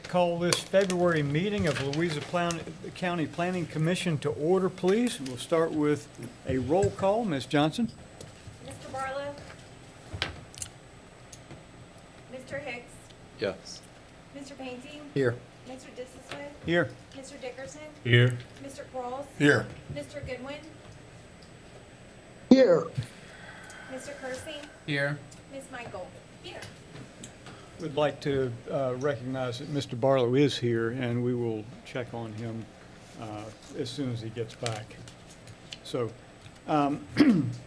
call this February meeting of Louisa County Planning Commission to order, please. We'll start with a roll call. Ms. Johnson? Mr. Barlow? Mr. Hicks? Yes. Mr. Painting? Here. Mr. Dissisway? Here. Mr. Dickerson? Here. Mr. Quarles? Here. Mr. Goodwin? Here. Mr. Kersey? Here. Ms. Michael? Here. Would like to recognize that Mr. Barlow is here, and we will check on him as soon as he gets back. So,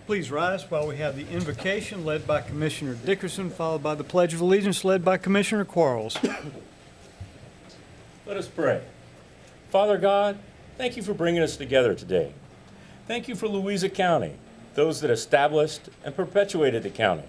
please rise while we have the invocation led by Commissioner Dickerson, followed by the Pledge of Allegiance led by Commissioner Quarles. Let us pray. Father God, thank you for bringing us together today. Thank you for Louisa County, those that established and perpetuated the county.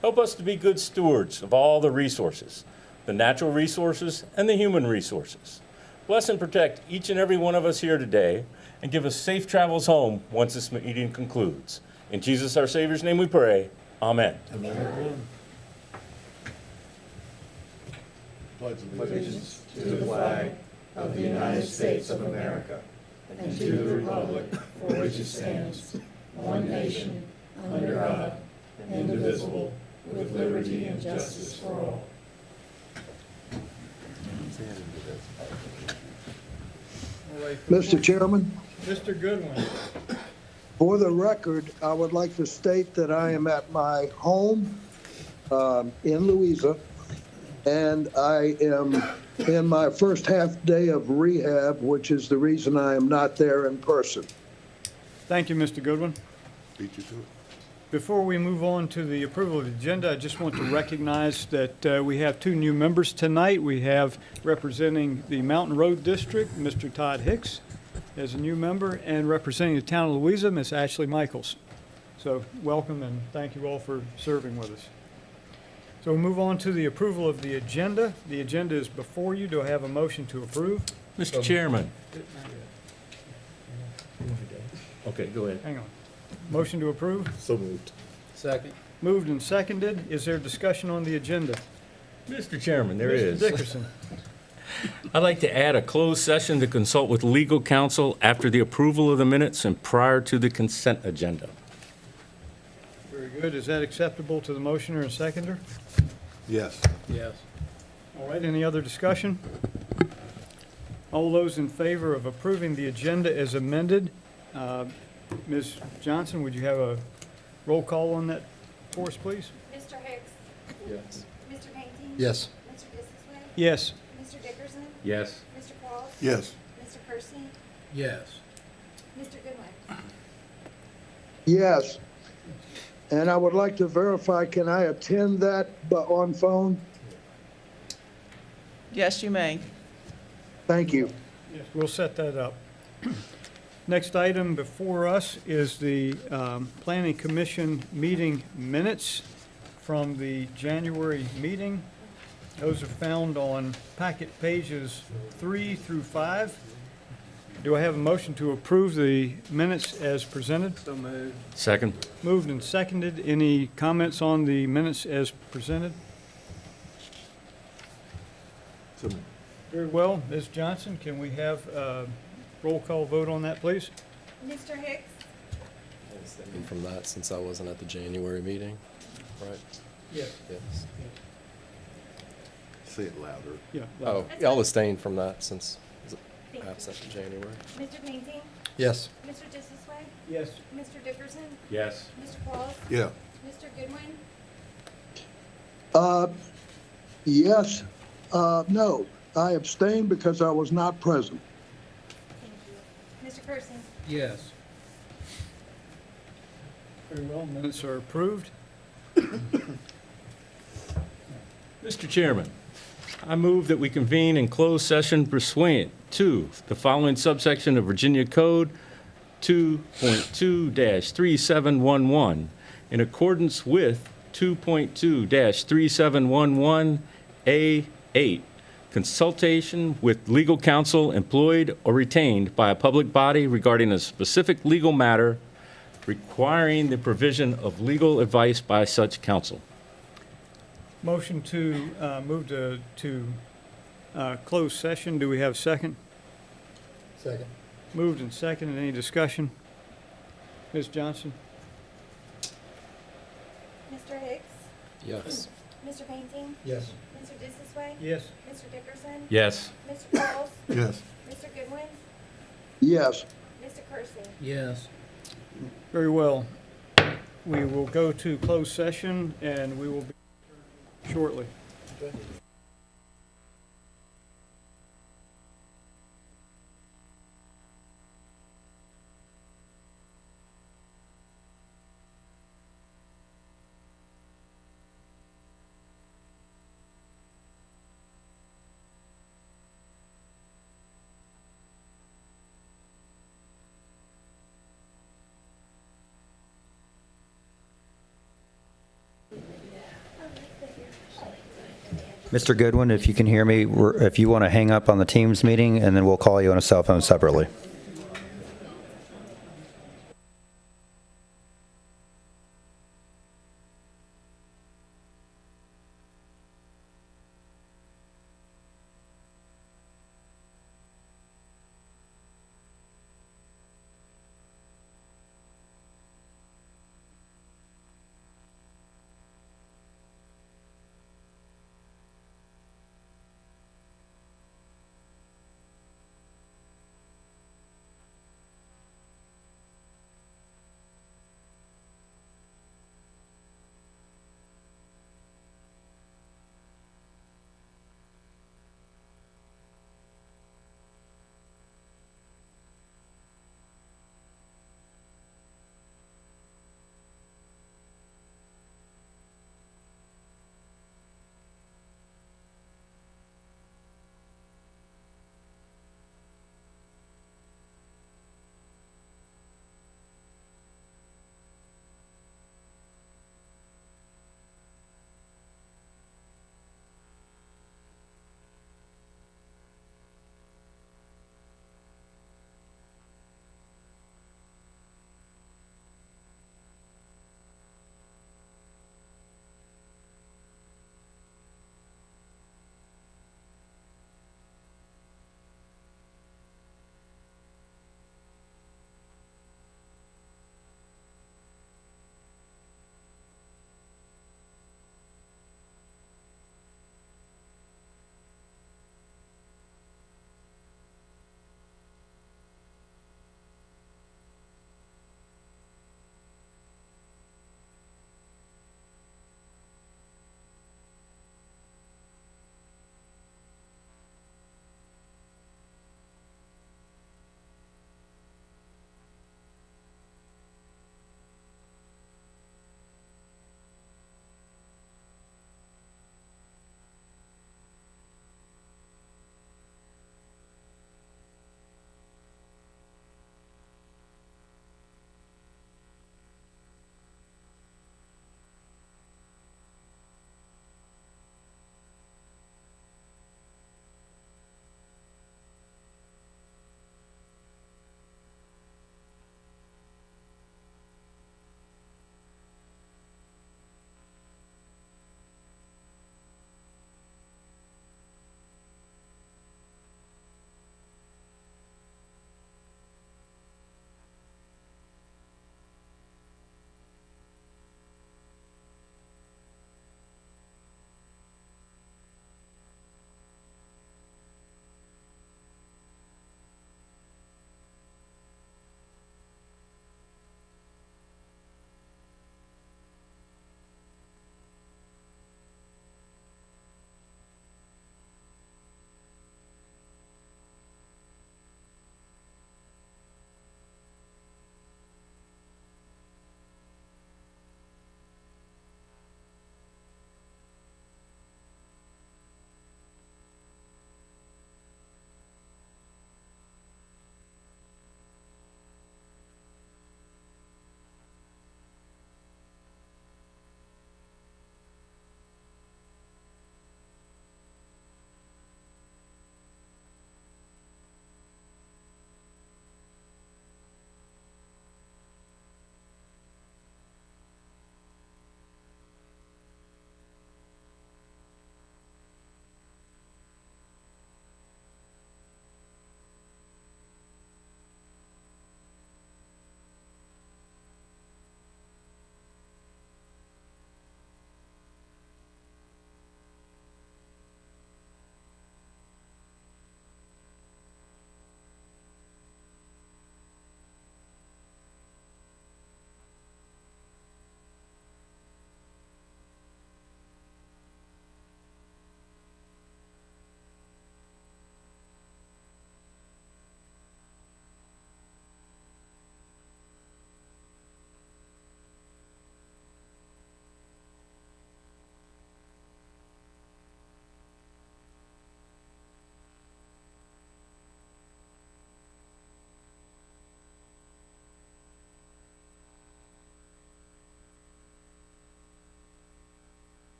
Help us to be good stewards of all the resources, the natural resources and the human resources. Bless and protect each and every one of us here today, and give us safe travels home once this meeting concludes. In Jesus our Savior's name we pray. Amen. Allegiance to the flag of the United States of America and to the republic for which it stands, one nation, under God, indivisible, with liberty and justice for all. All right, Mr. Chairman, Mr. Goodwin. for the record, I would like to state that I am at my home in Louisa, and I am in my first half day of rehab, which is the reason I am not there in person. Thank you, Mr. Goodwin. Beat you to it. Before we move on to the approval of the agenda, I just want to recognize that we have two new members tonight. We have representing the Mountain Road District, Mr. Todd Hicks as a new member, and representing the town of Louisa, Ms. Ashley Michaels. So welcome and thank you all for serving with us. So we'll move on to the approval of the agenda. The agenda is before you. Do I have a motion to approve? Mr. Chairman. Okay, go ahead. Hang on. Motion to approve? So moved. Second. Moved and seconded. Is there discussion on the agenda? Mr. Chairman, there Mr. is. Dickerson. I'd like to add a closed session to consult with legal counsel after the approval of the minutes and prior to the consent agenda. Very good. Is that acceptable to the motioner and seconder? Yes. Yes. All right, any other discussion? All those in favor of approving the agenda as amended, Ms. Johnson, would you have a roll call on that for us, please? Mr. Hicks? Yes. Mr. Painting? Yes. Mr. Dissisway? Yes. Mr. Dickerson? Yes. Mr. Quarles? Yes. Mr. Kersey? Yes. Mr. Goodwin? Yes. And I would like to verify, can I attend that on phone? Yes, you may. Thank you. Yes, we'll set that up. Next item before us is the Planning Commission meeting minutes from the January meeting. Those are found on packet pages 3 through 5. Do I have a motion to approve the minutes as presented? So moved. Second. Moved and seconded. Any comments on the minutes as presented? So moved. Very well. Ms. Johnson, can we have a roll call vote on that, please? Mr. Hicks? Abstain from that since I wasn't at the January meeting, right? Yes. Yes. Say it louder. Yeah. Oh, That's I'll fine. abstain from that since I was Thank you. absent in January. Mr. Painting? Yes. Mr. Dissisway? Yes. Mr. Dickerson? Yes. Mr. Quarles? Yeah. Mr. Goodwin? Yes, no. I abstained because I was not present. Thank you. Mr. Kersey? Yes. Very well. Minutes are approved. Mr. Chairman, I move that we convene in closed session pursuant to the following subsection of Virginia Code 2.2-3711 in accordance with 2.2-3711A8, consultation with legal counsel employed or retained by a public body regarding a specific legal matter requiring the provision of legal advice by such counsel. Motion to move to closed session. Do we have a second? Second. Moved and seconded. Any discussion? Ms. Johnson? Mr. Hicks? Yes. Mr. Painting? Yes. Mr. Dissisway? Yes. Mr. Dickerson? Yes. Mr. Pauls? Yes. Mr. Goodwin? Yes. Mr. Kersey? Yes. Very well. We will go to closed session, and we will be shortly. Mr. Goodwin, if you can hear me, if you want to hang up on the Teams meeting, and then we'll call you on a cell phone separately.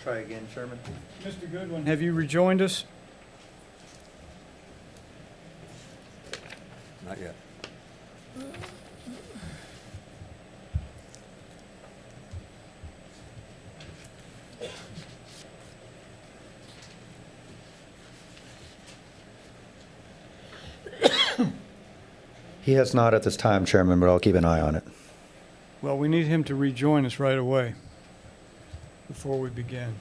Try again, Chairman. Mr. Goodwin, have you rejoined us? Not yet. He has not at this time, Chairman, but I'll keep an eye on it. Well, we need him to rejoin us right away before we begin.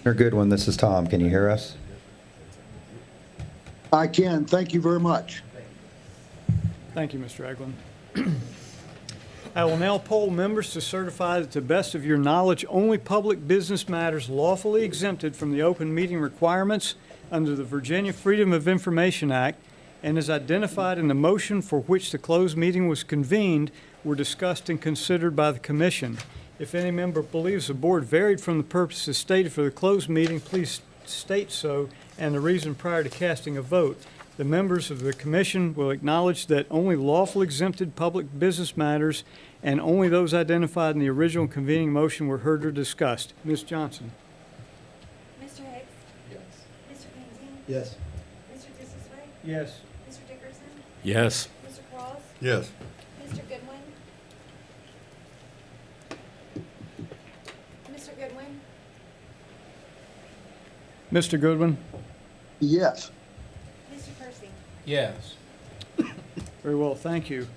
Commissioner Goodwin, this is Tom. Can you hear us? I can. Thank you very much. Thank you, Mr. Eglin. I will now poll members to certify that to the best of your knowledge, only public business matters lawfully exempted from the open meeting requirements under the Virginia Freedom of Information Act and as identified in the motion for which the closed meeting was convened were discussed and considered by the commission. If any member believes the board varied from the purposes stated for the closed meeting, please state so and the reason prior to casting a vote. The members of the commission will acknowledge that only lawful exempted public business matters and only those identified in the original convening motion were heard or discussed. Ms. Johnson? Mr. Hicks? Yes. Mr. Painting? Yes. Mr. Dissisway? Yes. Mr. Dickerson? Yes. Mr. Cross? Yes. Mr. Goodwin? Mr. Goodwin? Mr. Goodwin? Yes. Mr. Kersey? Yes. Very well, thank you.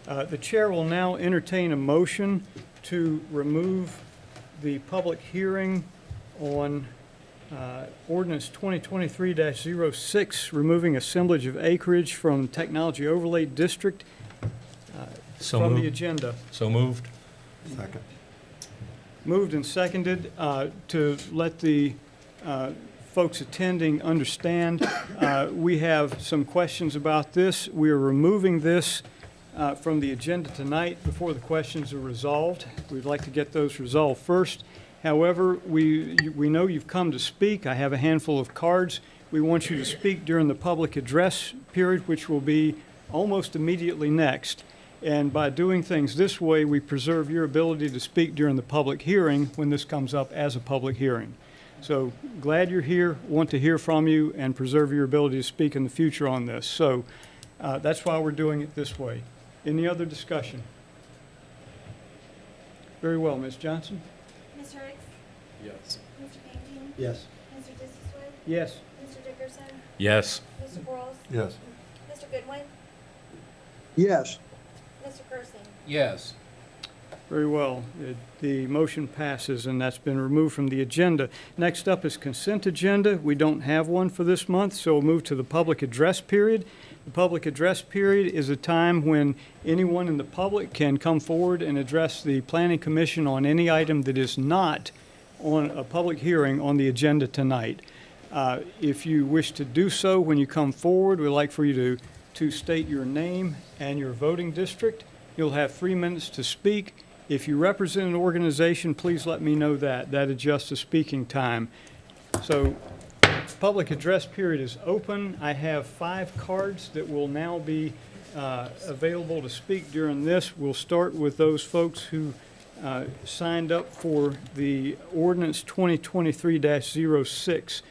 The chair will now entertain a motion to remove the public hearing on ordinance 2023-06, removing assemblage of acreage from Technology Overlay District So from the moved. agenda. So moved. Second. Moved and seconded to let the folks attending understand. We have some questions about this. We are removing this from the agenda tonight before the questions are resolved. We'd like to get those resolved first. However, we know you've come to speak. I have a handful of cards. We want you to speak during the public address period, which will be almost immediately next. And by doing things this way, we preserve your ability to speak during the public hearing when this comes up as a public hearing. So glad you're here, want to hear from you, and preserve your ability to speak in the future on this. So that's why we're doing it this way. Any other discussion? Very well, Ms. Johnson? Mr. Hicks? Yes. Mr. Painting? Yes. Mr. Dissisway? Yes. Mr. Dickerson? Yes. Mr. Cross? Yes. Mr. Goodwin? Yes. Mr. Kersey? Yes. Very well. The motion passes, and that's been removed from the agenda. Next up is consent agenda. We don't have one for this month, so we'll move to the public address period. The public address period is a time when anyone in the public can come forward and address the Planning Commission on any item that is not on a public hearing on the agenda tonight. If you wish to do so when you come forward, we'd like for you to state your name and your voting district. You'll have 3 minutes to speak. If you represent an organization, please let me know that. That adjusts the speaking time. So, public address period is open. I have 5 cards that will now be available to speak during this. We'll start with those folks who signed up for the ordinance 2023-06.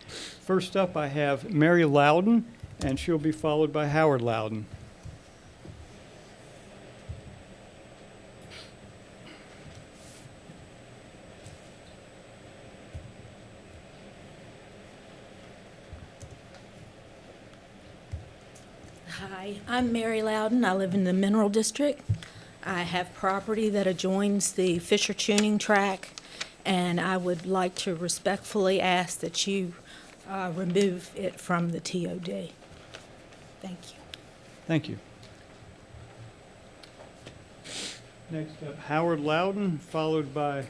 First up, I have Mary Loudon, and she'll be followed by Howard Loudon. Hi, I'm Mary Loudon. I live in the Mineral District. I have property that adjoins the Fisher Tuning Track, and I would like to respectfully ask that you remove it from the TOD. Thank you. Thank you. Next up, Howard Loudon, followed by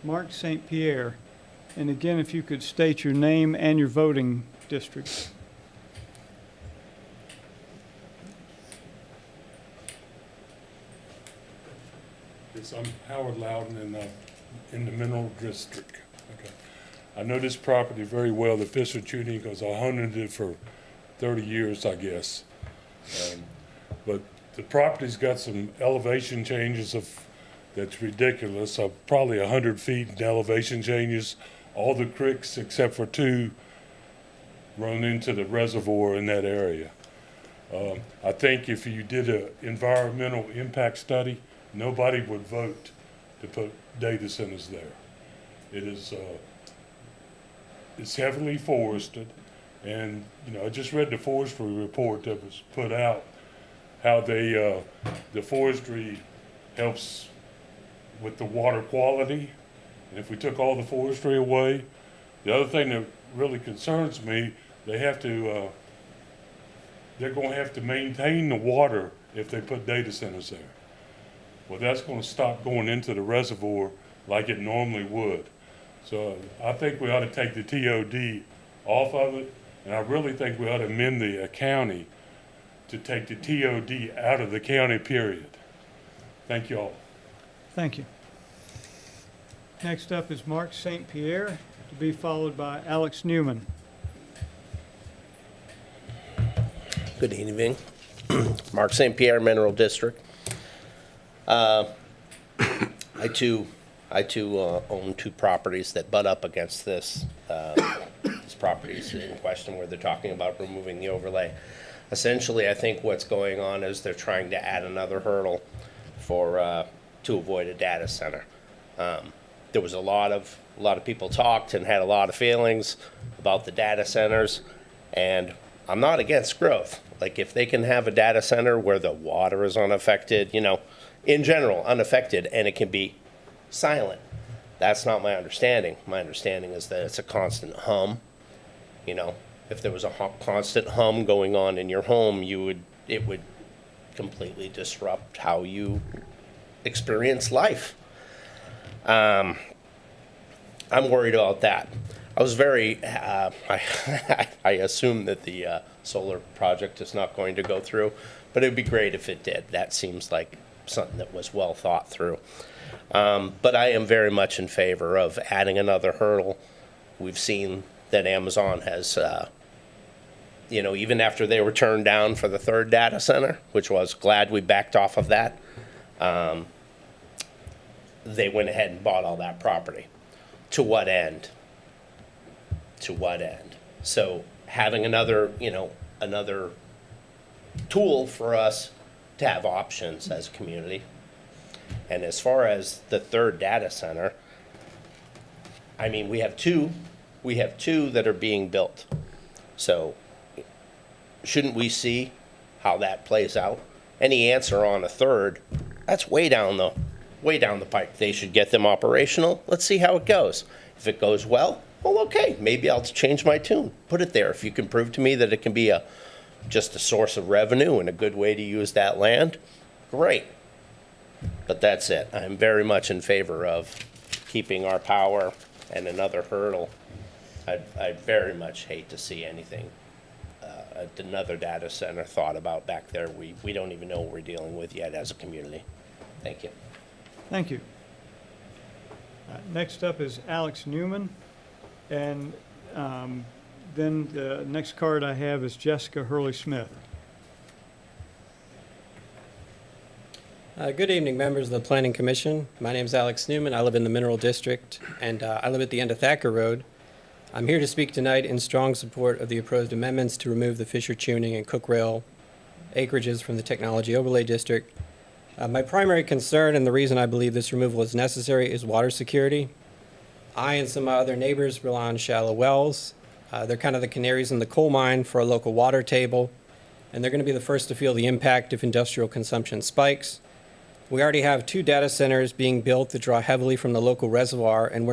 Mark St. Pierre. And again, if you could state your name and your voting district. Yes, I'm Howard Loudon in the Mineral District. Okay. I know this property very well, the Fisher Tuning, because I hunted it for 30 years, I guess. But the property's got some elevation changes that's ridiculous. Probably 100 feet in elevation changes. All the creeks except for 2 run into the reservoir in that area. I think if you did an environmental impact study, nobody would vote to put data centers there. It is, it's heavily forested, and I just read the forestry report that was put out, how the forestry helps with the water quality, and if we took all the forestry away, the other thing that really concerns me, they're going to have to maintain the water if they put data centers there. Well, that's going to stop going into the reservoir like it normally would. So I think we ought to take the TOD off of it, and I really think we ought to amend the county to take the TOD out of the county, period. Thank you all. Thank you. Next up is Mark St. Pierre, to be followed by Alex Newman. Good evening. Mark St. Pierre, Mineral District. I too own 2 properties that butt up against this. These properties in question where they're talking about removing the overlay. Essentially, I think what's going on is they're trying to add another hurdle to avoid a data center. There was a lot of people talked and had a lot of feelings about the data centers, and I'm not against growth. Like, if they can have a data center where the water is unaffected, in general, unaffected, and it can be silent. That's not my understanding. My understanding is that it's a constant hum. If there was a constant hum going on in your home, it would completely disrupt how you experience life. I'm worried about that. I was very, I assume that the solar project is not going to go through, but it'd be great if it did. That seems like something that was well thought through. But I am very much in favor of adding another hurdle. We've seen that Amazon has, even after they were turned down for the 3rd data center, which was glad we backed off of that, they went ahead and bought all that property. To what end? To what end? So having another tool for us to have options as a community. And as far as the 3rd data center, I mean, we have two that are being built. So shouldn't we see how that plays out? Any answer on a 3rd, that's way down the pipe. They should get them operational. Let's see how it goes. If it goes well, okay, maybe I'll change my tune. Put it there. If you can prove to me that it can be just a source of revenue and a good way to use that land, great. But that's it. I'm very much in favor of keeping our power and another hurdle. I'd very much hate to see anything, another data center thought about back there. We don't even know what we're dealing with yet as a community. Thank you. Thank you. Next up is Alex Newman, and then the next card I have is Jessica Hurley-Smith. Good evening, members of the Planning Commission. My name is Alex Newman. I live in the Mineral District, and I live at the end of Thacker Road. I'm here to speak tonight in strong support of the proposed amendments to remove the Fisher Tuning and Cook Rail acreages from the Technology Overlay District. My primary concern, and the reason I believe this removal is necessary, is water security. I and some of my other neighbors rely on shallow wells. They're kind of the canaries in the coal mine for a local water table. and they're going to be the first to feel the impact if industrial consumption spikes. We already have 2 data centers being built that draw heavily from the local reservoir, and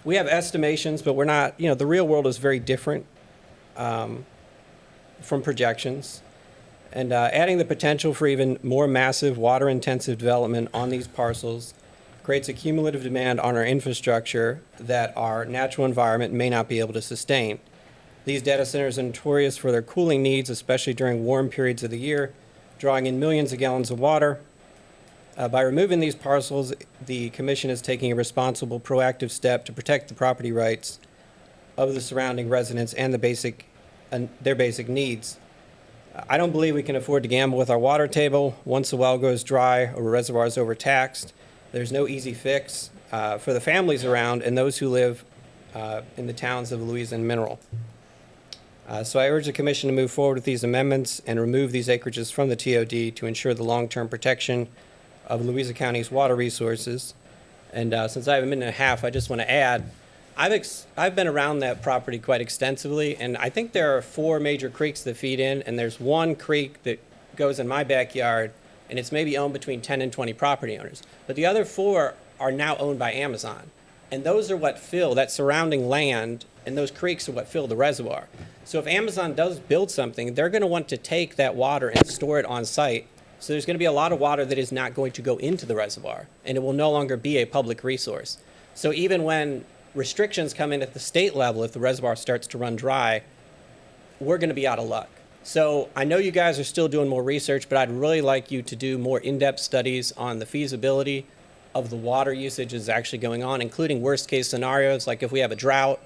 we have estimations, but we're not, the real world is very different from projections. And adding the potential for even more massive water-intensive development on these parcels creates a cumulative demand on our infrastructure that our natural environment may not be able to sustain. These data centers are notorious for their cooling needs, especially during warm periods of the year, drawing in millions of gallons of water. By removing these parcels, the Commission is taking a responsible, proactive step to protect the property rights of the surrounding residents and their basic needs. I don't believe we can afford to gamble with our water table. Once a well goes dry or a reservoir is overtaxed, there's no easy fix for the families around and those who live in the towns of Louisa and Mineral. So I urge the Commission to move forward with these amendments and remove these acreages from the TOD to ensure the long-term protection of Louisa County's water resources. And since I have a minute and a half, I just want to add, I've been around that property quite extensively, and I think there are 4 major creeks that feed in, and there's one creek that goes in my backyard, and it's maybe owned between 10 and 20 property owners. But the other 4 are now owned by Amazon. And those are what fill that surrounding land, and those creeks are what fill the reservoir. So if Amazon does build something, they're going to want to take that water and store it on site. So there's going to be a lot of water that is not going to go into the reservoir, and it will no longer be a public resource. So even when restrictions come in at the state level, if the reservoir starts to run dry, we're going to be out of luck. So I know you guys are still doing more research, but I'd really like you to do more in-depth studies on the feasibility of the water usage is actually going on, including worst-case scenarios, like if we have a drought.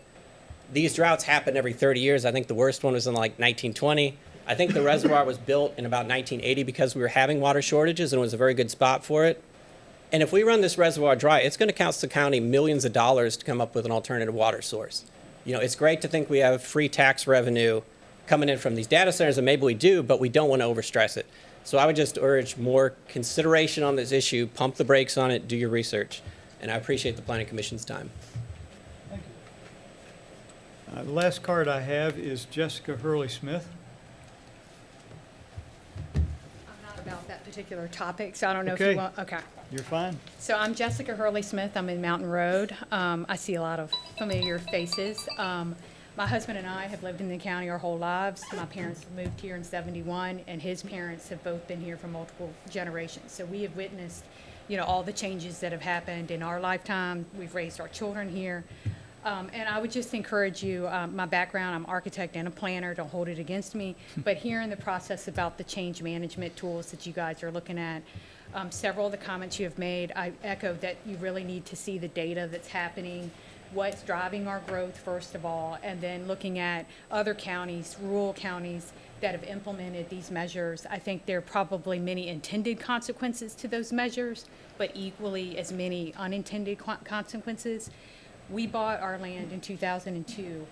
These droughts happen every 30 years. I think the worst one was in like 1920. I think the reservoir was built in about 1980 because we were having water shortages and it was a very good spot for it. And if we run this reservoir dry, it's going to cost the county millions of dollars to come up with an alternative water source. It's great to think we have free tax revenue coming in from these data centers, and maybe we do, but we don't want to overstress it. So I would just urge more consideration on this issue, pump the brakes on it, do your research. And I appreciate the Planning Commission's time. Thank you. The last card I have is Jessica Hurley-Smith. I'm not about that particular topic, so I don't know if Okay. you want, okay. You're fine. So I'm Jessica Hurley-Smith. I'm in Mountain Road. I see a lot of familiar faces. My husband and I have lived in the county our whole lives. My parents moved here in '71, and his parents have both been here for multiple generations. So we have witnessed, all the changes that have happened in our lifetime. We've raised our children here. And I would just encourage you, my background, I'm an architect and a planner, don't hold it against me, but hearing the process about the change management tools that you guys are looking at, several of the comments you have made, I echo that you really need to see the data that's happening, what's driving our growth, first of all, and then looking at other counties, rural counties that have implemented these measures. I think there are probably many intended consequences to those measures, but equally as many unintended consequences. We bought our land in 2002,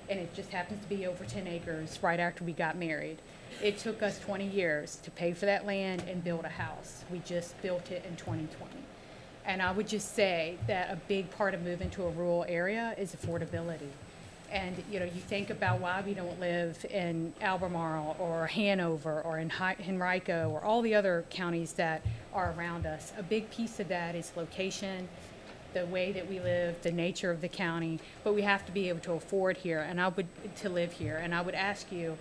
and it just happens to be over 10 acres right after we got married. It took us 20 years to pay for that land and build a house. We just built it in 2020. And I would just say that a big part of moving to a rural area is affordability. And you think about why we don't live in Albemarle or Hanover or in Henrico or all the other counties that are around us. A big piece of that is location, the way that we live, the nature of the county, but we have to be able to afford here to live here. And I would ask you,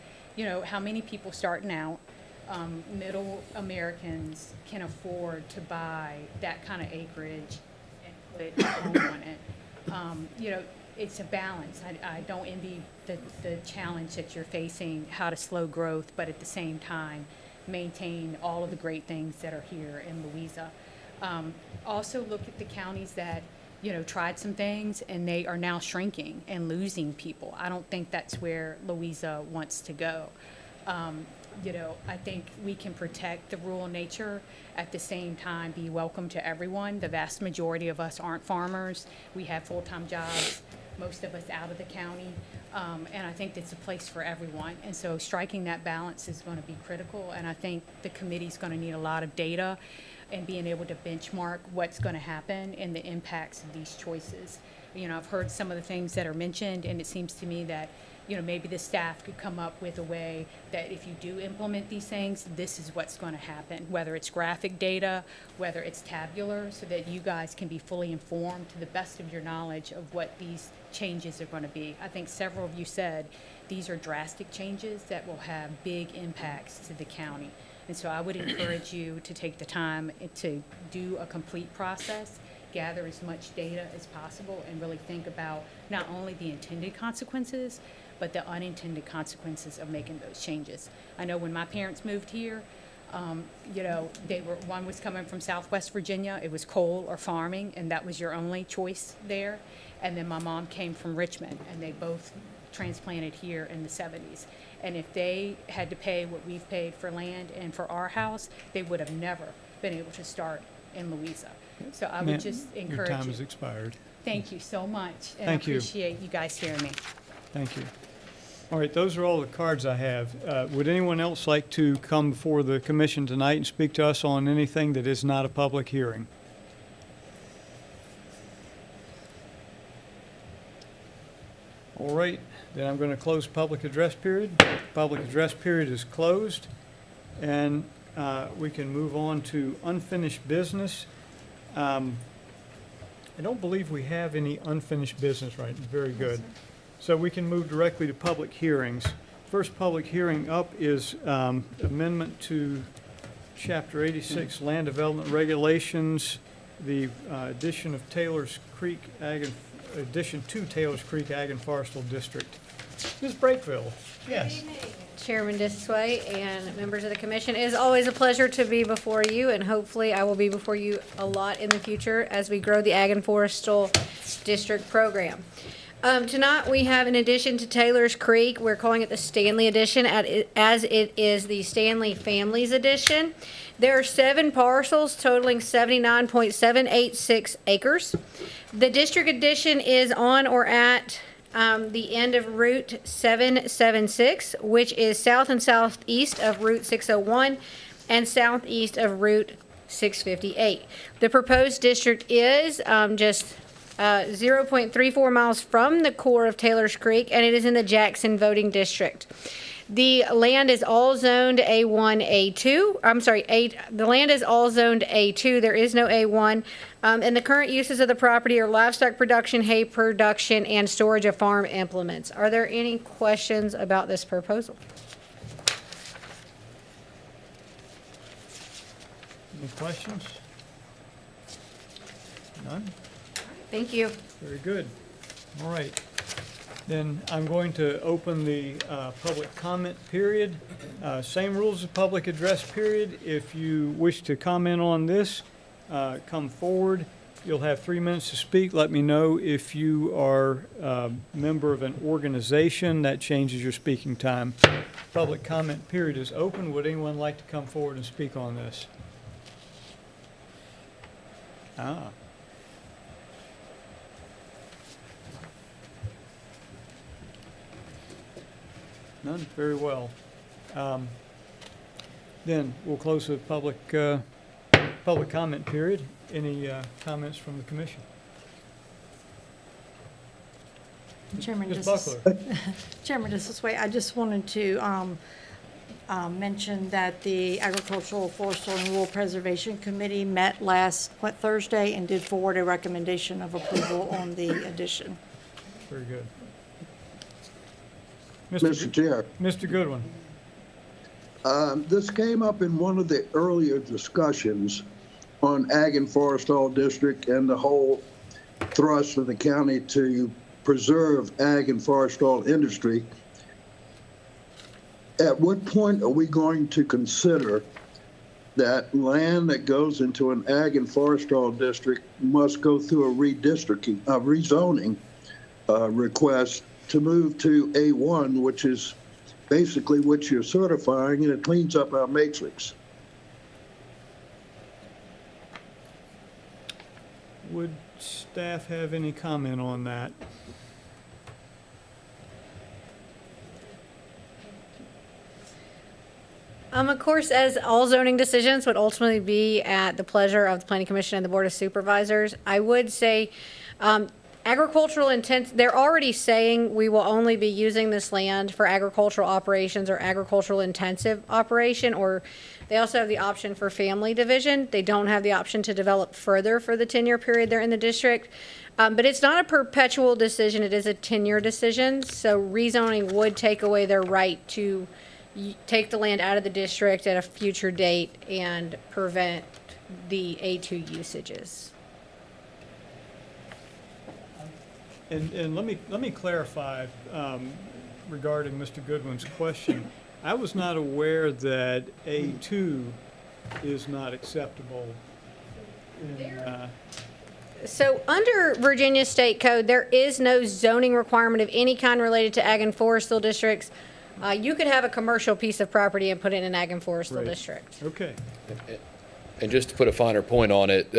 how many people starting out, middle Americans, can afford to buy that kind of acreage and put a home on it? It's a balance. I don't envy the challenge that you're facing, how to slow growth, but at the same time, maintain all of the great things that are here in Louisa. Also look at the counties that, tried some things and they are now shrinking and losing people. I don't think that's where Louisa wants to go. I think we can protect the rural nature, at the same time be welcome to everyone. The vast majority of us aren't farmers. We have full-time jobs, most of us out of the county, and I think it's a place for everyone. And so striking that balance is going to be critical, and I think the committee's going to need a lot of data. and being able to benchmark what's going to happen and the impacts of these choices. I've heard some of the things that are mentioned, and it seems to me that, maybe the staff could come up with a way that if you do implement these things, this is what's going to happen, whether it's graphic data, whether it's tabular, so that you guys can be fully informed to the best of your knowledge of what these changes are going to be. I think several of you said these are drastic changes that will have big impacts to the county. And so I would encourage you to take the time to do a complete process, gather as much data as possible, and really think about not only the intended consequences, but the unintended consequences of making those changes. I know when my parents moved here, one was coming from Southwest Virginia. It was coal or farming, and that was your only choice there. And then my mom came from Richmond, and they both transplanted here in the 70s. And if they had to pay what we've paid for land and for our house, they would have never been able to start in Louisa. So I would just encourage Your time you. has expired. Thank you so much. And Thank I you. appreciate you guys hearing me. Thank you. All right, those are all the cards I have. Would anyone else like to come before the commission tonight and speak to us on anything that is not a public hearing? All right, then I'm going to close public address period. Public address period is closed, and we can move on to unfinished business. I don't believe we have any unfinished business, right? Very good. So we can move directly to public hearings. First public hearing up is amendment to Chapter 86 Land Development Regulations, the addition to Taylor's Creek Ag and Forestal District. Ms. Breakville, yes. Chairman Disway and members of the commission, it is always a pleasure to be before you, and hopefully I will be before you a lot in the future as we grow the Ag and Forestal District program. Tonight we have, in addition to Taylor's Creek, we're calling it the Stanley Edition, as it is the Stanley Families Edition. There are 7 parcels totaling 79.786 acres. The district edition is on or at the end of Route 776, which is south and southeast of Route 601 and southeast of Route 658. The proposed district is just 0.34 miles from the core of Taylor's Creek, and it is in the Jackson voting district. The land is all zoned A1, A2. The land is all zoned A2. There is no A1. And the current uses of the property are livestock production, hay production, and storage of farm implements. Are there any questions about this proposal? Any questions? None? Thank you. Very good. All right. Then I'm going to open the public comment period. Same rules of public address period. If you wish to comment on this, come forward. You'll have 3 minutes to speak. Let me know if you are a member of an organization. That changes your speaking time. Public comment period is open. Would anyone like to come forward and speak on this? None? Very well. Then we'll close the public comment period. Any comments from the commission? Chairman, Ms. this is, Buckler. Chairman, this way, I just wanted to mention that the Agricultural, Forestal, and Rural Preservation Committee met last Thursday and did forward a recommendation of approval on the addition. Very good. Mr. Chair. Mr. Goodwin. This came up in one of the earlier discussions on Ag and Forestal District and the whole thrust of the county to preserve ag and forestal industry. At what point are we going to consider that land that goes into an ag and forestal district must go through a redistricting, a rezoning request to move to A1, which is basically what you're certifying, and it cleans up our matrix? Would staff have any comment on that? Of course, as all zoning decisions would ultimately be at the pleasure of the Planning Commission and the Board of Supervisors, I would say agricultural intent, they're already saying we will only be using this land for agricultural operations or agricultural intensive operation, or they also have the option for family division. They don't have the option to develop further for the 10-year period they're in the district. But it's not a perpetual decision, it is a 10-year decision. So rezoning would take away their right to take the land out of the district at a future date and prevent the A2 usages. And let me clarify regarding Mr. Goodwin's question. I was not aware that A2 is not acceptable in, So under Virginia State Code, there is no zoning requirement of any kind related to ag and forestal districts. You could have a commercial piece of property and put it in an ag and forestal Right. district. Okay. And just to put a finer point on it,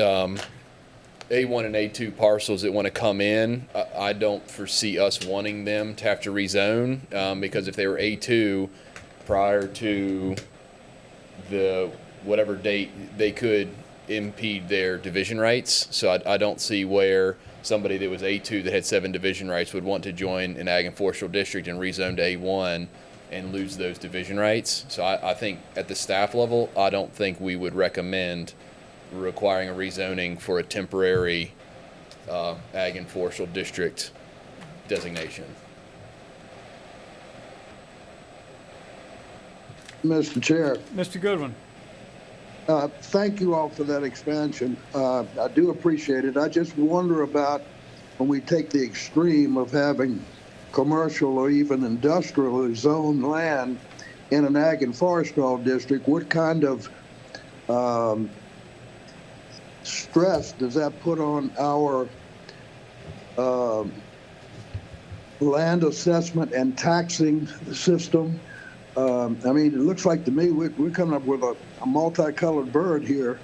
A1 and A2 parcels that want to come in, I don't foresee us wanting them to have to rezone, because if they were A2 prior to the whatever date, they could impede their division rights. So I don't see where somebody that was A2 that had 7 division rights would want to join an ag and forestal district and rezone to A1 and lose those division rights. So I think at the staff level, I don't think we would recommend requiring a rezoning for a temporary ag and forestal district designation. Mr. Chair, Mr. Goodwin. thank you all for that expansion. I do appreciate it. I just wonder about when we take the extreme of having commercial or even industrial zoned land in an ag and forestal district, what kind of stress does that put on our land assessment and taxing system? I mean, it looks like to me we're coming up with a multicolored bird here,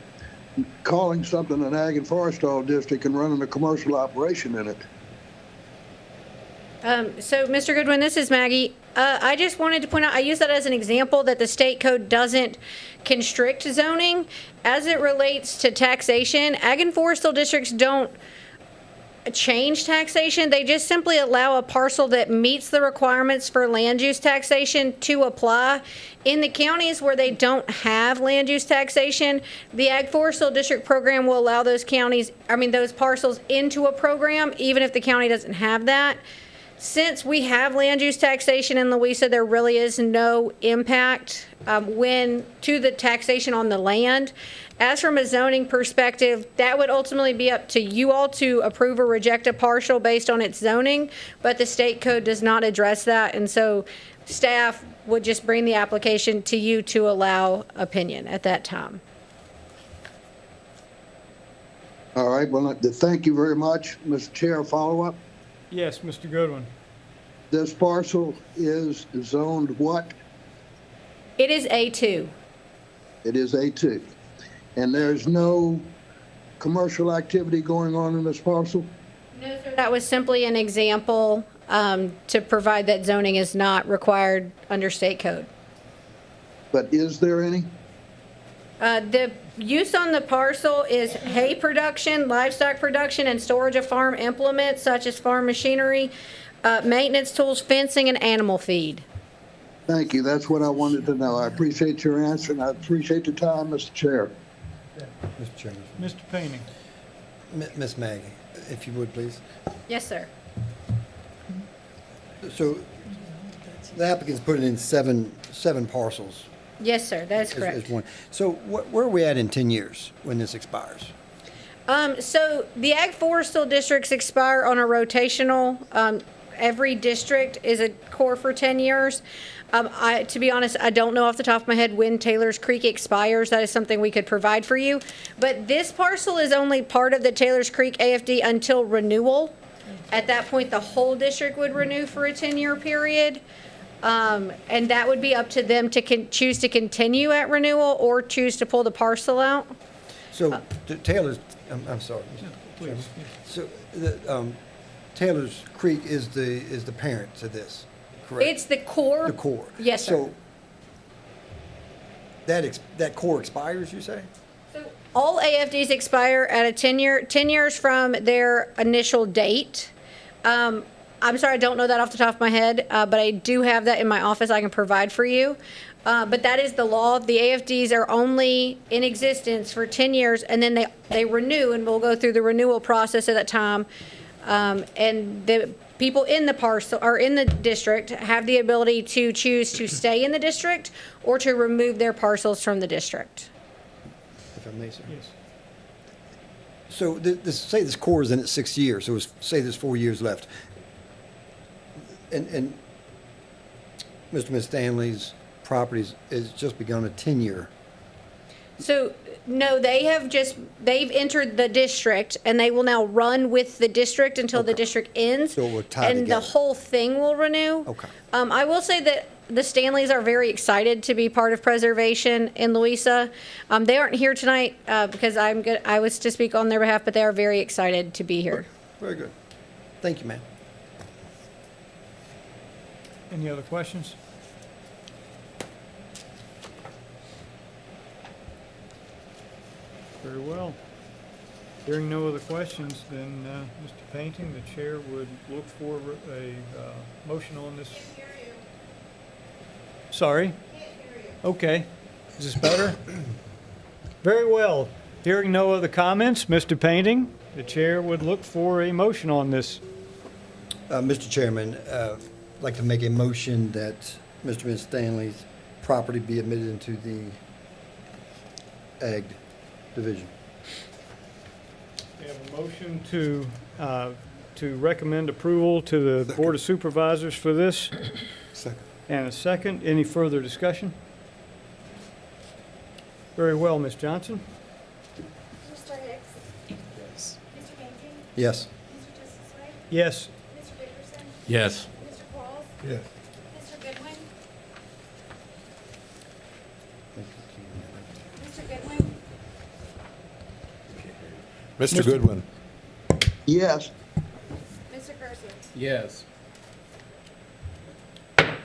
calling something an ag and forestal district and running a commercial operation in it. So, Mr. Goodwin, this is Maggie. I just wanted to point out, I use that as an example that the state code doesn't constrict zoning. As it relates to taxation, ag and forestal districts don't change taxation. They just simply allow a parcel that meets the requirements for land use taxation to apply. In the counties where they don't have land use taxation, the ag forestal district program will allow those those parcels into a program, even if the county doesn't have that. Since we have land use taxation in Louisa, there really is no impact to the taxation on the land. As from a zoning perspective, that would ultimately be up to you all to approve or reject a partial based on its zoning, but the state code does not address that, and so staff would just bring the application to you to allow opinion at that time. All right, well, thank you very much. Mr. Chair, follow-up? Yes, Mr. Goodwin. This parcel is zoned what? It is A2. It is A2. And there's no commercial activity going on in this parcel? No, sir. That was simply an example to provide that zoning is not required under state code. But is there any? The use on the parcel is hay production, livestock production, and storage of farm implements such as farm machinery, maintenance tools, fencing, and animal feed. Thank you. That's what I wanted to know. I appreciate your answer, and I appreciate the time, Mr. Chair. Mr. Chairman. Mr. Painting. Miss Maggie, if you would, please. Yes, sir. So the applicant's putting in seven parcels. Yes, sir. That's correct. As one. So where are we at in 10 years when this expires? So the ag forestal districts expire on a rotational. Every district is a core for 10 years. To be honest, I don't know off the top of my head when Taylor's Creek expires. That is something we could provide for you. But this parcel is only part of the Taylor's Creek AFD until renewal. At that point, the whole district would renew for a 10-year period. And that would be up to them to choose to continue at renewal or choose to pull the parcel out. So Taylor's, I'm sorry. Please. So Taylor's Creek is the parent to this, correct? It's the core. The core. Yes, sir. So that core expires, you say? All AFDs expire at a 10 years from their initial date. I'm sorry, I don't know that off the top of my head, but I do have that in my office I can provide for you. But that is the law. The AFDs are only in existence for 10 years, and then they renew, and we'll go through the renewal process at that time. And the people in the parcel, or in the district, have the ability to choose to stay in the district or to remove their parcels from the district. If I may, sir. Yes. So say this core is in its 6th year, so say there's 4 years left. And Mr. and Ms. Stanley's properties has just begun a 10-year. So, no, they've entered the district, and they will now run with the district until the district ends. So we're tied and together. the whole thing will renew. Okay. I will say that the Stanleys are very excited to be part of preservation in Louisa. They aren't here tonight because I was to speak on their behalf, but they are very excited to be here. Very good. Thank you, ma'am. Any other questions? Very well. Hearing no other questions, then, Mr. Painting, the chair would look for a motion on this. Sorry? Okay. Is this better? Very well. Hearing no other comments, Mr. Painting, the chair would look for a motion on this. Mr. Chairman, I'd like to make a motion that Mr. and Ms. Stanley's property be admitted into the Ag Division. We have a motion to recommend approval to the Board of Supervisors for this. Second. And a second. Any further discussion? Very well, Ms. Johnson. Mr. Hicks? Yes. Mr. Painting? Yes. Mr. Thistlesway? Yes. Mr. Dickerson? Yes. Mr. Quarles? Yes. Mr. Goodwin? Mr. Goodwin? Mr. Goodwin. Yes. Mr. Kersey? Yes.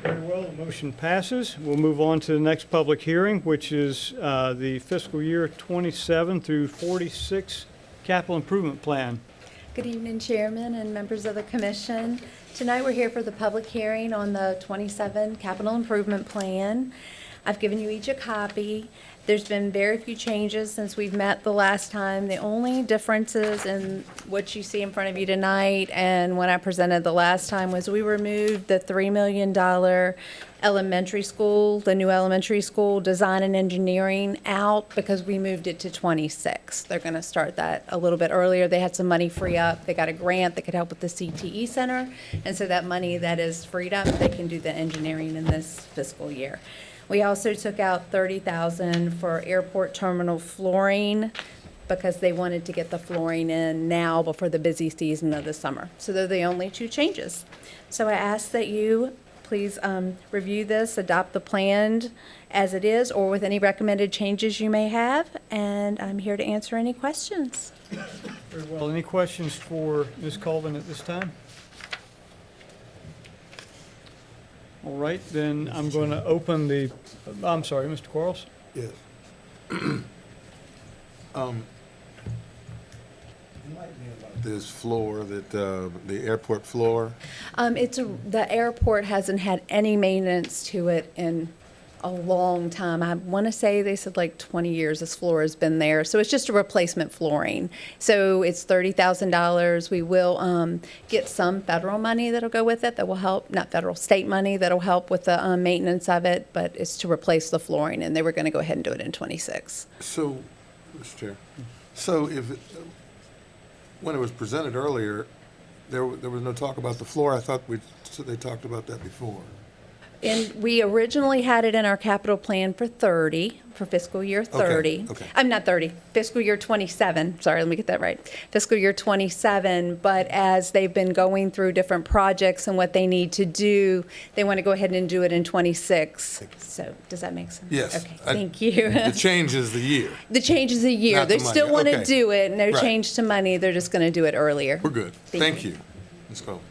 Very well, the motion passes. We'll move on to the next public hearing, which is the fiscal year 27 through 46 capital improvement plan. Good evening, Chairman and members of the Commission. Tonight, we're here for the public hearing on the 27 Capital Improvement Plan. I've given you each a copy. There's been very few changes since we've met the last time. The only differences in what you see in front of you tonight and when I presented the last time was we removed the $3 million elementary school, the new elementary school design and engineering out because we moved it to 26. They're going to start that a little bit earlier. They had some money free up. They got a grant that could help with the CTE Center. And so that money that is freed up, they can do the engineering in this fiscal year. We also took out $30,000 for airport terminal flooring because they wanted to get the flooring in now before the busy season of the summer. So they're the only two changes. So I ask that you please review this, adopt the plan as it is, or with any recommended changes you may have, and I'm here to answer any questions. Very well. Any questions for Ms. Colvin at this time? All right, then I'm going to open the, I'm sorry, Mr. Quarles? Yes. This floor, the airport floor, The airport hasn't had any maintenance to it in a long time. I want to say they said like 20 years this floor has been there. So it's just a replacement flooring. So it's $30,000. We will get some federal money that'll go with it that will help, not federal, state money that'll help with the maintenance of it, but it's to replace the flooring, and they were going to go ahead and do it in 26. so, Mr. Chair, so when it was presented earlier, there was no talk about the floor. I thought they talked about that before. And we originally had it in our capital plan for 30, for fiscal year 30. Okay. I'm not 30, fiscal year 27. Sorry, let me get that right. Fiscal year 27, but as they've been going through different projects and what they need to do, they want to go ahead and do it in 26. So does that make sense? Yes. Okay, thank you. The change is the year. The change is a year. Not the They still money. want to Okay. do it, no Right. change to money. They're just going to do it earlier. We're good. Thank you. Ms. Cole.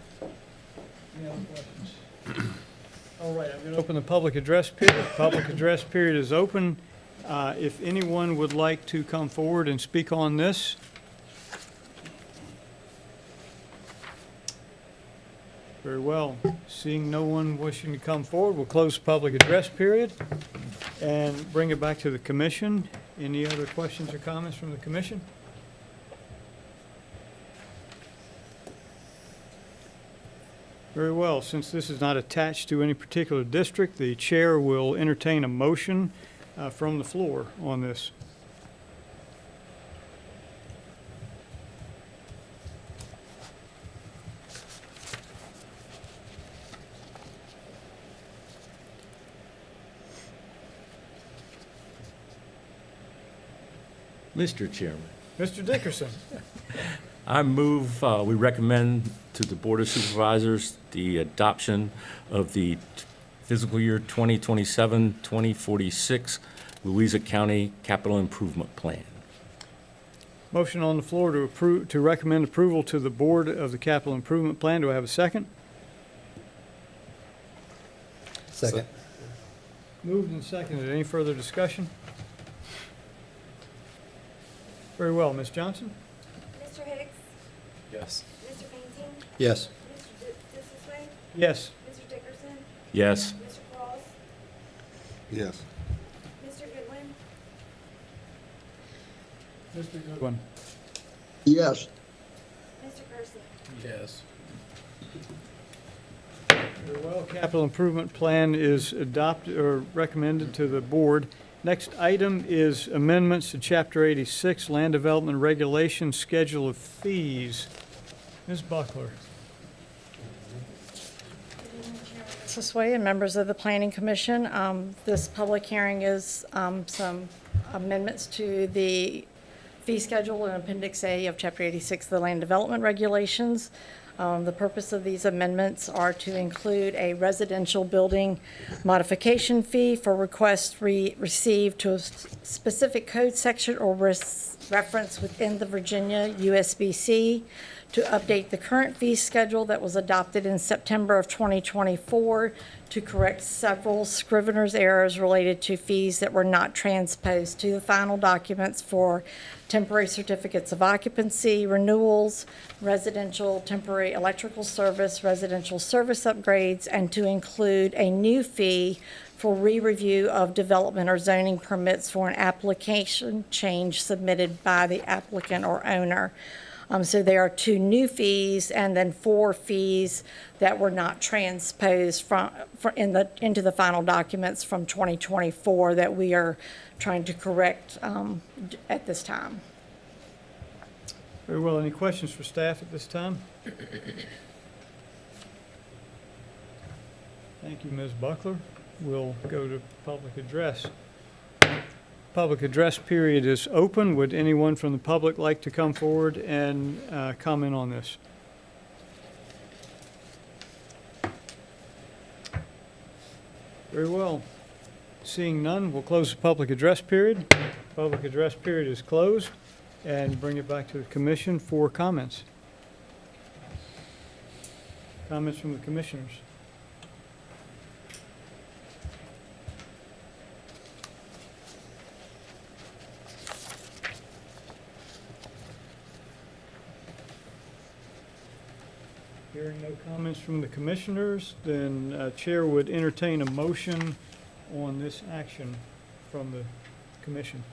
Any other questions? All right, I'm going to open the public address period. Public address period is open. If anyone would like to come forward and speak on this, very well. Seeing no one wishing to come forward, we'll close the public address period and bring it back to the commission. Any other questions or comments from the commission? Very well. Since this is not attached to any particular district, the chair will entertain a motion from the floor on this. Mr. Chairman, Mr. Dickerson. I move, we recommend to the Board of Supervisors the adoption of the fiscal year 2027-2046 Louisa County Capital Improvement Plan. Motion on the floor to approve, to recommend approval to the Board of the Capital Improvement Plan. Do I have a second? Second. Moved and seconded. Any further discussion? Very well. Ms. Johnson? Mr. Hicks? Yes. Mr. Painting? Yes. Mr. Dissisway? Yes. Mr. Dickerson? Yes. Mr. Cross? Yes. Mr. Goodwin? Mr. Goodwin. Yes. Mr. Kersey? Yes. Very well. Capital Improvement Plan is adopted or recommended to the board. Next item is amendments to Chapter 86, Land Development Regulations, Schedule of Fees. Ms. Buckler. This way, and members of the Planning Commission, this public hearing is some amendments to the fee schedule in Appendix A of Chapter 86 of the Land Development Regulations. The purpose of these amendments are to include a residential building modification fee for requests received to a specific code section or reference within the Virginia USBC, to update the current fee schedule that was adopted in September of 2024, to correct several scrivener's errors related to fees that were not transposed to the final documents for temporary certificates of occupancy, renewals, residential temporary electrical service, residential service upgrades, and to include a new fee for re-review of development or zoning permits for an application change submitted by the applicant or owner. So there are 2 new fees and then 4 fees that were not transposed into the final documents from 2024 that we are trying to correct at this time. Very well. Any questions for staff at this time? Thank you, Ms. Buckler. We'll go to public address. Public address period is open. Would anyone from the public like to come forward and comment on this? Very well. Seeing none, we'll close the public address period. Public address period is closed, and bring it back to the commission for comments. Comments from the commissioners. Hearing no comments from the commissioners, then Chair would entertain a motion on this action from the commission.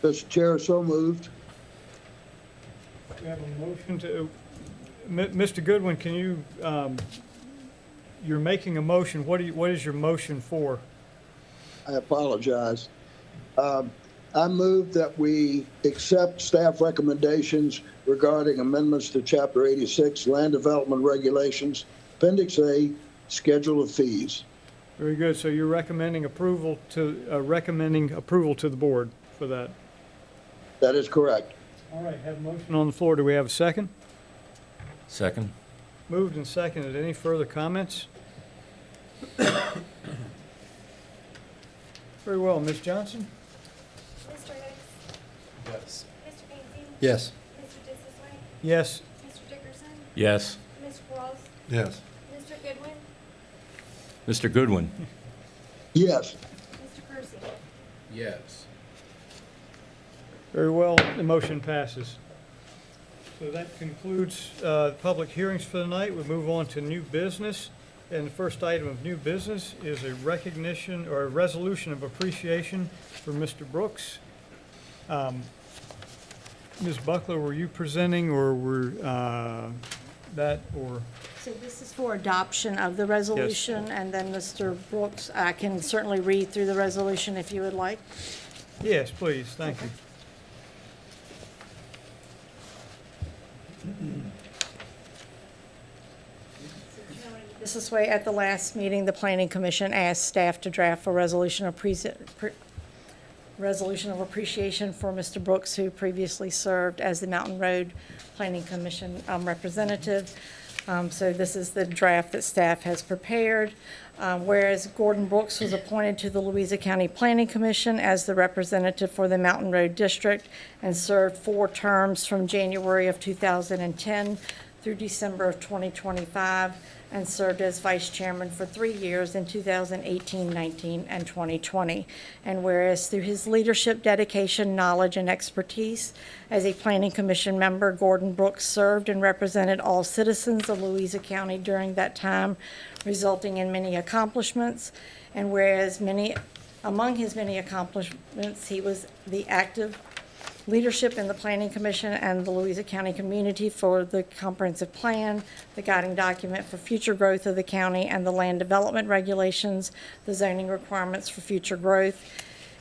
Mr. Chair, so moved. We have a motion to, Mr. Goodwin, can you, you're making a motion. What is your motion for? I apologize. I move that we accept staff recommendations regarding amendments to Chapter 86, Land Development Regulations, Appendix A, Schedule of Fees. Very good. So you're recommending approval to the board for that? That is correct. All right, have a motion on the floor. Do we have a second? Second. Moved and seconded. Any further comments? Very well. Ms. Johnson? Mr. Hicks? Yes. Mr. Painting? Yes. Mr. Dissisway? Yes. Mr. Dickerson? Yes. Mr. Cross? Yes. Mr. Goodwin? Yes. Mr. Kersey? Yes. Very well, the motion passes. So that concludes public hearings for the night. We move on to new business. And the first item of new business is a recognition or a resolution of appreciation for Mr. Brooks. Ms. Buckler, were you presenting or were that or? So this is for adoption of the resolution, and then Mr. Brooks, I can certainly read through the resolution if you would like. Yes, please, thank you. This way, at the last meeting, the Planning Commission asked staff to draft a resolution of appreciation for Mr. Brooks, who previously served as the Mountain Road Planning Commission representative. So this is the draft that staff has prepared. Whereas Gordon Brooks was appointed to the Louisa County Planning Commission as the representative for the Mountain Road District and served 4 terms from January of 2010 through December of 2025, and served as vice chairman for 3 years in 2018, 19, and 2020. And whereas through his leadership, dedication, knowledge, and expertise as a planning commission member, Gordon Brooks served and represented all citizens of Louisa County during that time, resulting in many accomplishments. And whereas among his many accomplishments, he was the active leadership in the Planning Commission and the Louisa County community for the comprehensive plan, the guiding document for future growth of the county, and the land development regulations, the zoning requirements for future growth.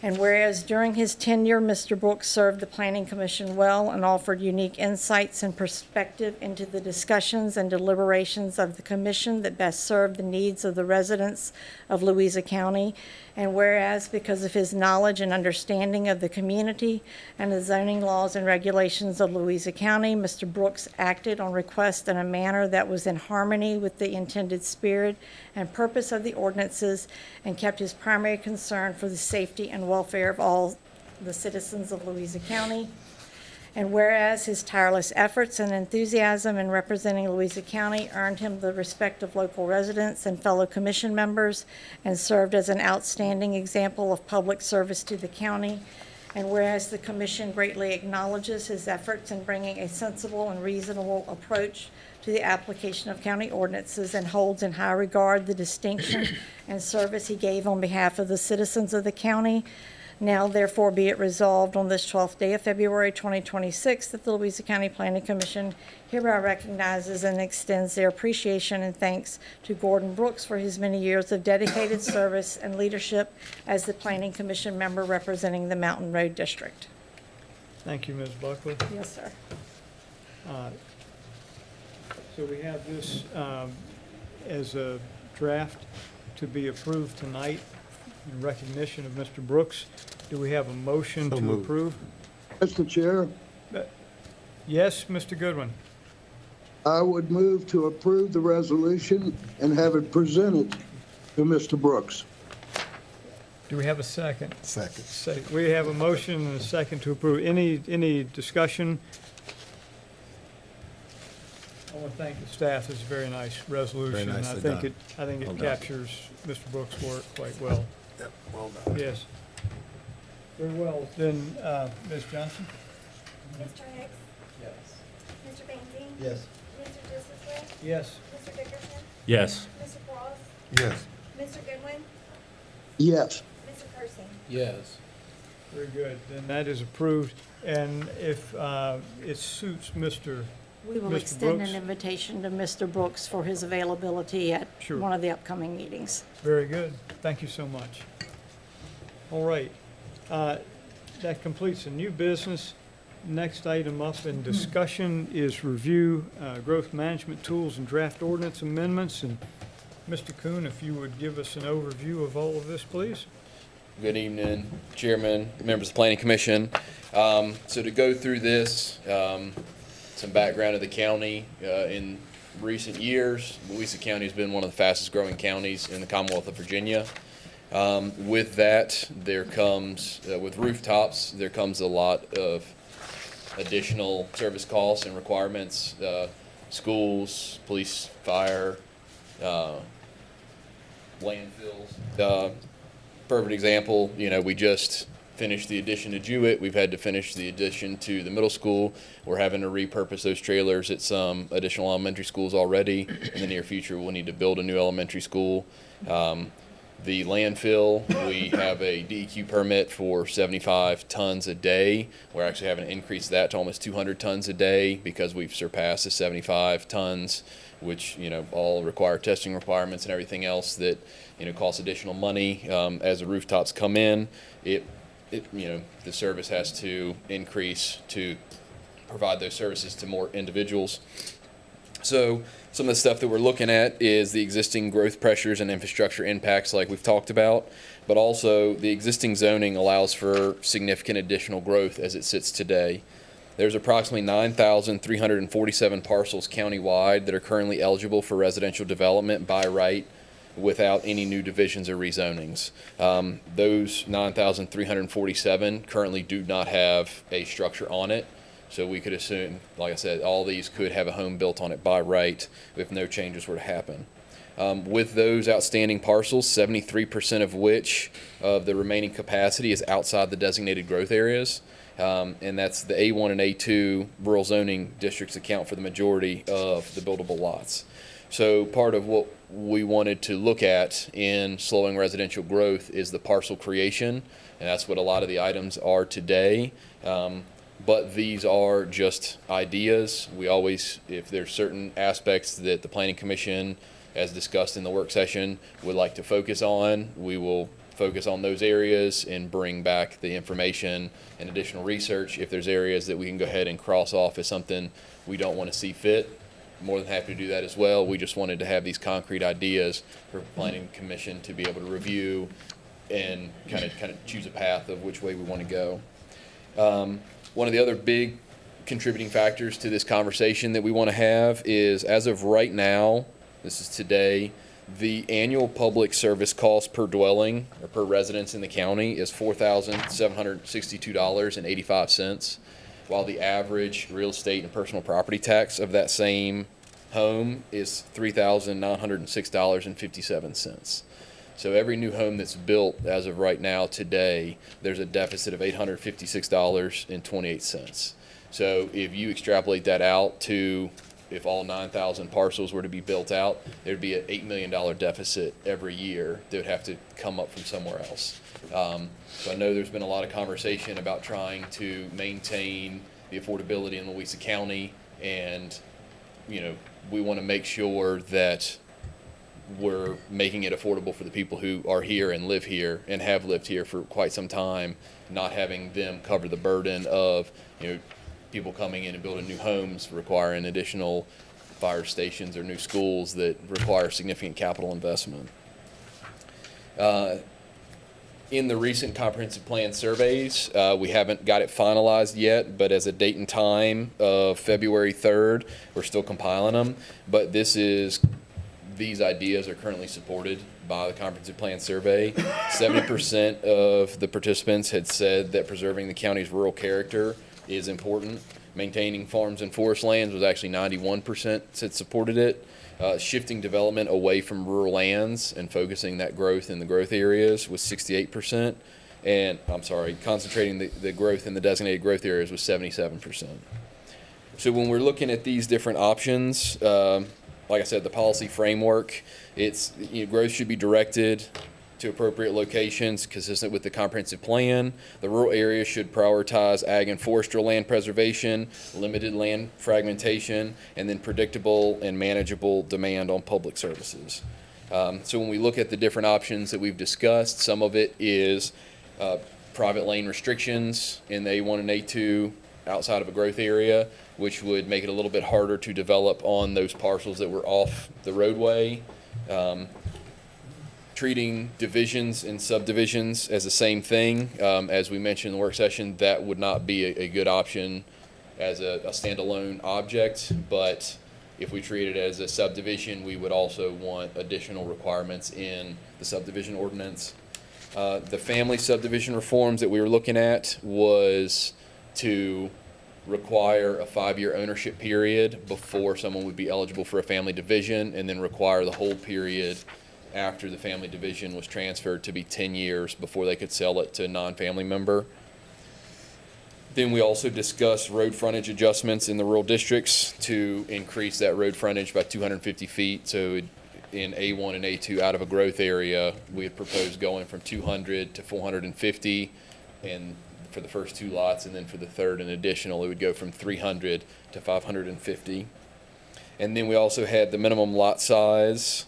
And whereas during his tenure, Mr. Brooks served the Planning Commission well and offered unique insights and perspective into the discussions and deliberations of the commission that best served the needs of the residents of Louisa County. And whereas because of his knowledge and understanding of the community and the zoning laws and regulations of Louisa County, Mr. Brooks acted on request in a manner that was in harmony with the intended spirit and purpose of the ordinances, and kept his primary concern for the safety and welfare of all the citizens of Louisa County. And whereas his tireless efforts and enthusiasm in representing Louisa County earned him the respect of local residents and fellow commission members, and served as an outstanding example of public service to the county. And whereas the commission greatly acknowledges his efforts in bringing a sensible and reasonable approach to the application of county ordinances, and holds in high regard the distinction and service he gave on behalf of the citizens of the county. Now therefore be it resolved on this 12th day of February 2026 that the Louisa County Planning Commission hereby recognizes and extends their appreciation and thanks to Gordon Brooks for his many years of dedicated service and leadership as the Planning Commission member representing the Mountain Road District. Thank you, Ms. Buckler. Yes, sir. So we have this as a draft to be approved tonight in recognition of Mr. Brooks. Do we have a motion to approve? Mr. Chair, Yes, Mr. Goodwin. I would move to approve the resolution and have it presented to Mr. Brooks. Do we have a second? Second. We have a motion and a second to approve. Any discussion? I want to thank the staff. It's a very nice resolution. Very nicely I think done. it Well done. captures Mr. Brooks' work quite well. Yep, well done. Yes. Very well. Then, Ms. Johnson? Mr. Hicks? Yes. Mr. Bainbridge? Yes. Mr. Joseph? Yes. Mr. Dickerson? Yes. Mr. Cross? Yes. Mr. Goodwin? Yes. Mr. Kersey? Yes. Very good. Then that is approved. And if it suits Mr. We will Mr. extend Brooks? an invitation to Mr. Brooks for his availability at Sure. one of the upcoming meetings. Very good. Thank you so much. All right. That completes the new business. Next item up in discussion is review growth management tools and draft ordinance amendments. And Mr. Kuhn, if you would give us an overview of all of this, please. Good evening, Chairman, members of the Planning Commission. So to go through this, some background of the county. In recent years, Louisa County has been one of the fastest growing counties in the Commonwealth of Virginia. With that, there comes, with rooftops, there comes a lot of additional service costs and requirements, schools, police, fire, landfills. Perfect example, we just finished the addition to Jewett. We've had to finish the addition to the middle school. We're having to repurpose those trailers at some additional elementary schools already. In the near future, we'll need to build a new elementary school. The landfill, we have a DEQ permit for 75 tons a day. We're actually having to increase that to almost 200 tons a day because we've surpassed the 75 tons, which, all require testing requirements and everything else that, costs additional money. As the rooftops come in, the service has to increase to provide those services to more individuals. So some of the stuff that we're looking at is the existing growth pressures and infrastructure impacts like we've talked about, but also the existing zoning allows for significant additional growth as it sits today. There's approximately 9,347 parcels countywide that are currently eligible for residential development by right without any new divisions or rezonings. Those 9,347 currently do not have a structure on it. So we could assume, like I said, all these could have a home built on it by right if no changes were to happen. With those outstanding parcels, 73% of which of the remaining capacity is outside the designated growth areas. And that's the A1 and A2 rural zoning districts account for the majority of the buildable lots. So part of what we wanted to look at in slowing residential growth is the parcel creation, and that's what a lot of the items are today. But these are just ideas. We always, if there's certain aspects that the Planning Commission, as discussed in the work session, would like to focus on, we will focus on those areas and bring back the information and additional research. If there's areas that we can go ahead and cross off as something we don't want to see fit, more than happy to do that as well. We just wanted to have these concrete ideas for Planning Commission to be able to review and kind of choose a path of which way we want to go. One of the other big contributing factors to this conversation that we want to have is, as of right now, this is today, the annual public service cost per dwelling or per residence in the county is $4,762.85, while the average real estate and personal property tax of that same home is $3,906.57. So every new home that's built as of right now today, there's a deficit of $856.28. So if you extrapolate that out to, if all 9,000 parcels were to be built out, there'd be an $8 million deficit every year that would have to come up from somewhere else. So I know there's been a lot of conversation about trying to maintain the affordability in Louisa County, and we want to make sure that we're making it affordable for the people who are here and live here and have lived here for quite some time, not having them cover the burden of people coming in and building new homes, requiring additional fire stations or new schools that require significant capital investment. In the recent comprehensive plan surveys, we haven't got it finalized yet, but as a date and time of February 3rd, we're still compiling them. But these ideas are currently supported by the comprehensive plan survey. 70% of the participants had said that preserving the county's rural character is important. Maintaining farms and forest lands was actually 91% said supported it. Shifting development away from rural lands and focusing that growth in the growth areas was 68%. And concentrating the growth in the designated growth areas was 77%. So when we're looking at these different options, like I said, the policy framework, it's growth should be directed to appropriate locations consistent with the comprehensive plan. The rural area should prioritize ag and forestry land preservation, limited land fragmentation, and then predictable and manageable demand on public services. So when we look at the different options that we've discussed, some of it is private lane restrictions in the A1 and A2 outside of a growth area, which would make it a little bit harder to develop on those parcels that were off the roadway. Treating divisions and subdivisions as the same thing. As we mentioned in the work session, that would not be a good option as a standalone object, but if we treat it as a subdivision, we would also want additional requirements in the subdivision ordinance. The family subdivision reforms that we were looking at was to require a 5-year ownership period before someone would be eligible for a family division, and then require the whole period after the family division was transferred to be 10 years before they could sell it to a non-family member. Then we also discussed road frontage adjustments in the rural districts to increase that road frontage by 250 feet. So in A1 and A2 out of a growth area, we had proposed going from 200 to 450 and for the first two lots, and then for the third and additional, it would go from 300 to 550. And then we also had the minimum lot size,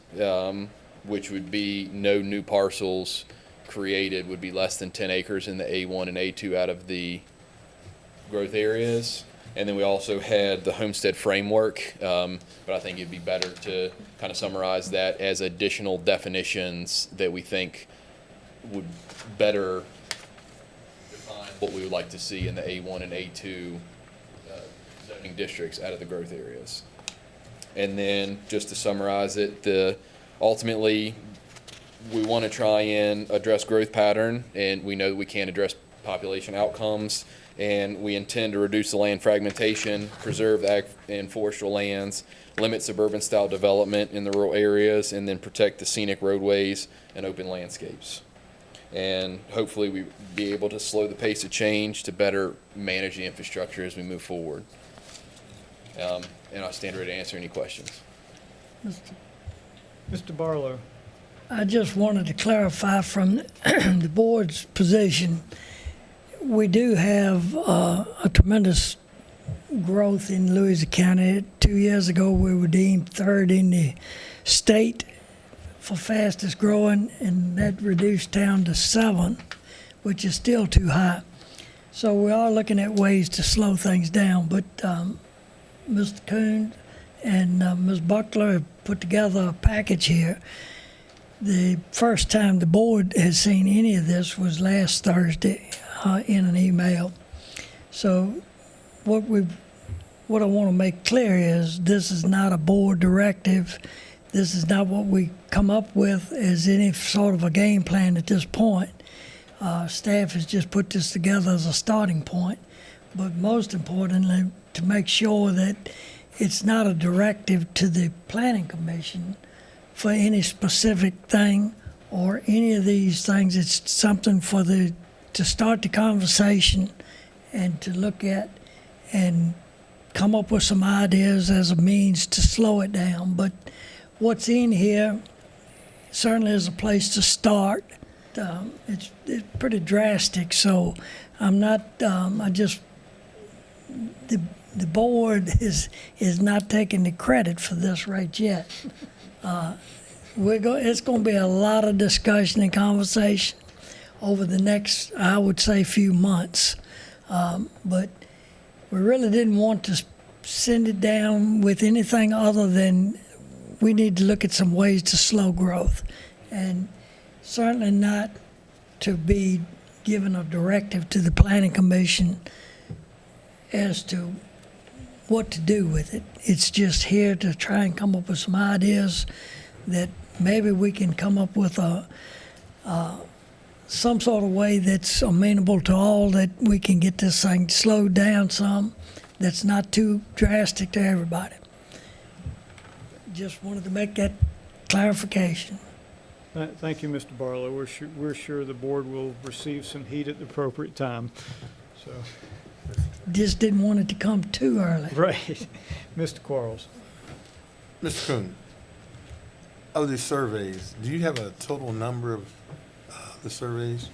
which would be no new parcels created, would be less than 10 acres in the A1 and A2 out of the growth areas. And then we also had the homestead framework, but I think it'd be better to kind of summarize that as additional definitions that we think would better define what we would like to see in the A1 and A2 zoning districts out of the growth areas. And then just to summarize it, ultimately we want to try and address growth pattern, and we know that we can't address population outcomes. And we intend to reduce the land fragmentation, preserve ag and forestal lands, limit suburban style development in the rural areas, and then protect the scenic roadways and open landscapes. And hopefully we be able to slow the pace of change to better manage the infrastructure as we move forward. And I'll stand ready to answer any questions. Mr. Barlow. I just wanted to clarify from the board's position, we do have a tremendous growth in Louisa County. 2 years ago, we were deemed third in the state for fastest growing, and that reduced down to 7, which is still too high. So we are looking at ways to slow things down, but Mr. Coon and Ms. Buckler have put together a package here. The first time the board has seen any of this was last Thursday in an email. So what I want to make clear is this is not a board directive. This is not what we come up with as any sort of a game plan at this point. Staff has just put this together as a starting point, but most importantly, to make sure that it's not a directive to the Planning Commission for any specific thing or any of these things. It's something to start the conversation and to look at and come up with some ideas as a means to slow it down. But what's in here certainly is a place to start. It's pretty drastic, so I'm not, the board is not taking the credit for this right yet. It's going to be a lot of discussion and conversation over the next, I would say, few months. But we really didn't want to send it down with anything other than we need to look at some ways to slow growth. And certainly not to be given a directive to the Planning Commission as to what to do with it. It's just here to try and come up with some ideas that maybe we can come up with some sort of way that's amenable to all, that we can get this thing slowed down some, that's not too drastic to everybody. Just wanted to make that clarification. Thank you, Mr. Barlow. We're sure the board will receive some heat at the appropriate time. So, just didn't want it to come too early. Right. Mr. Quarles. Mr. Coon, of these surveys, do you have a total number of the surveys?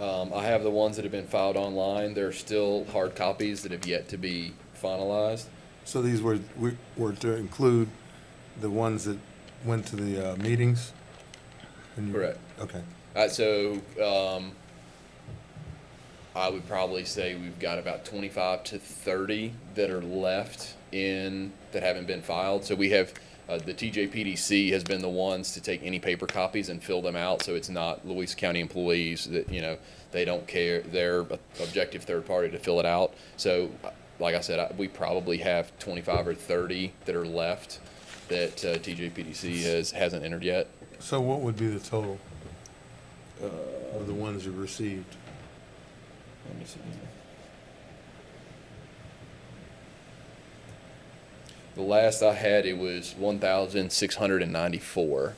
I have the ones that have been filed online. There are still hard copies that have yet to be finalized. So these were to include the ones that went to the meetings? Correct. Okay. So I would probably say we've got about 25 to 30 that are left that haven't been filed. So we have the TJPDC has been the ones to take any paper copies and fill them out. So it's not Louisa County employees that, they don't care. They're an objective third party to fill it out. So like I said, we probably have 25 or 30 that are left that TJPDC hasn't entered yet. So what would be the total of the ones you received? Let me see. The last I had, it was 1,694.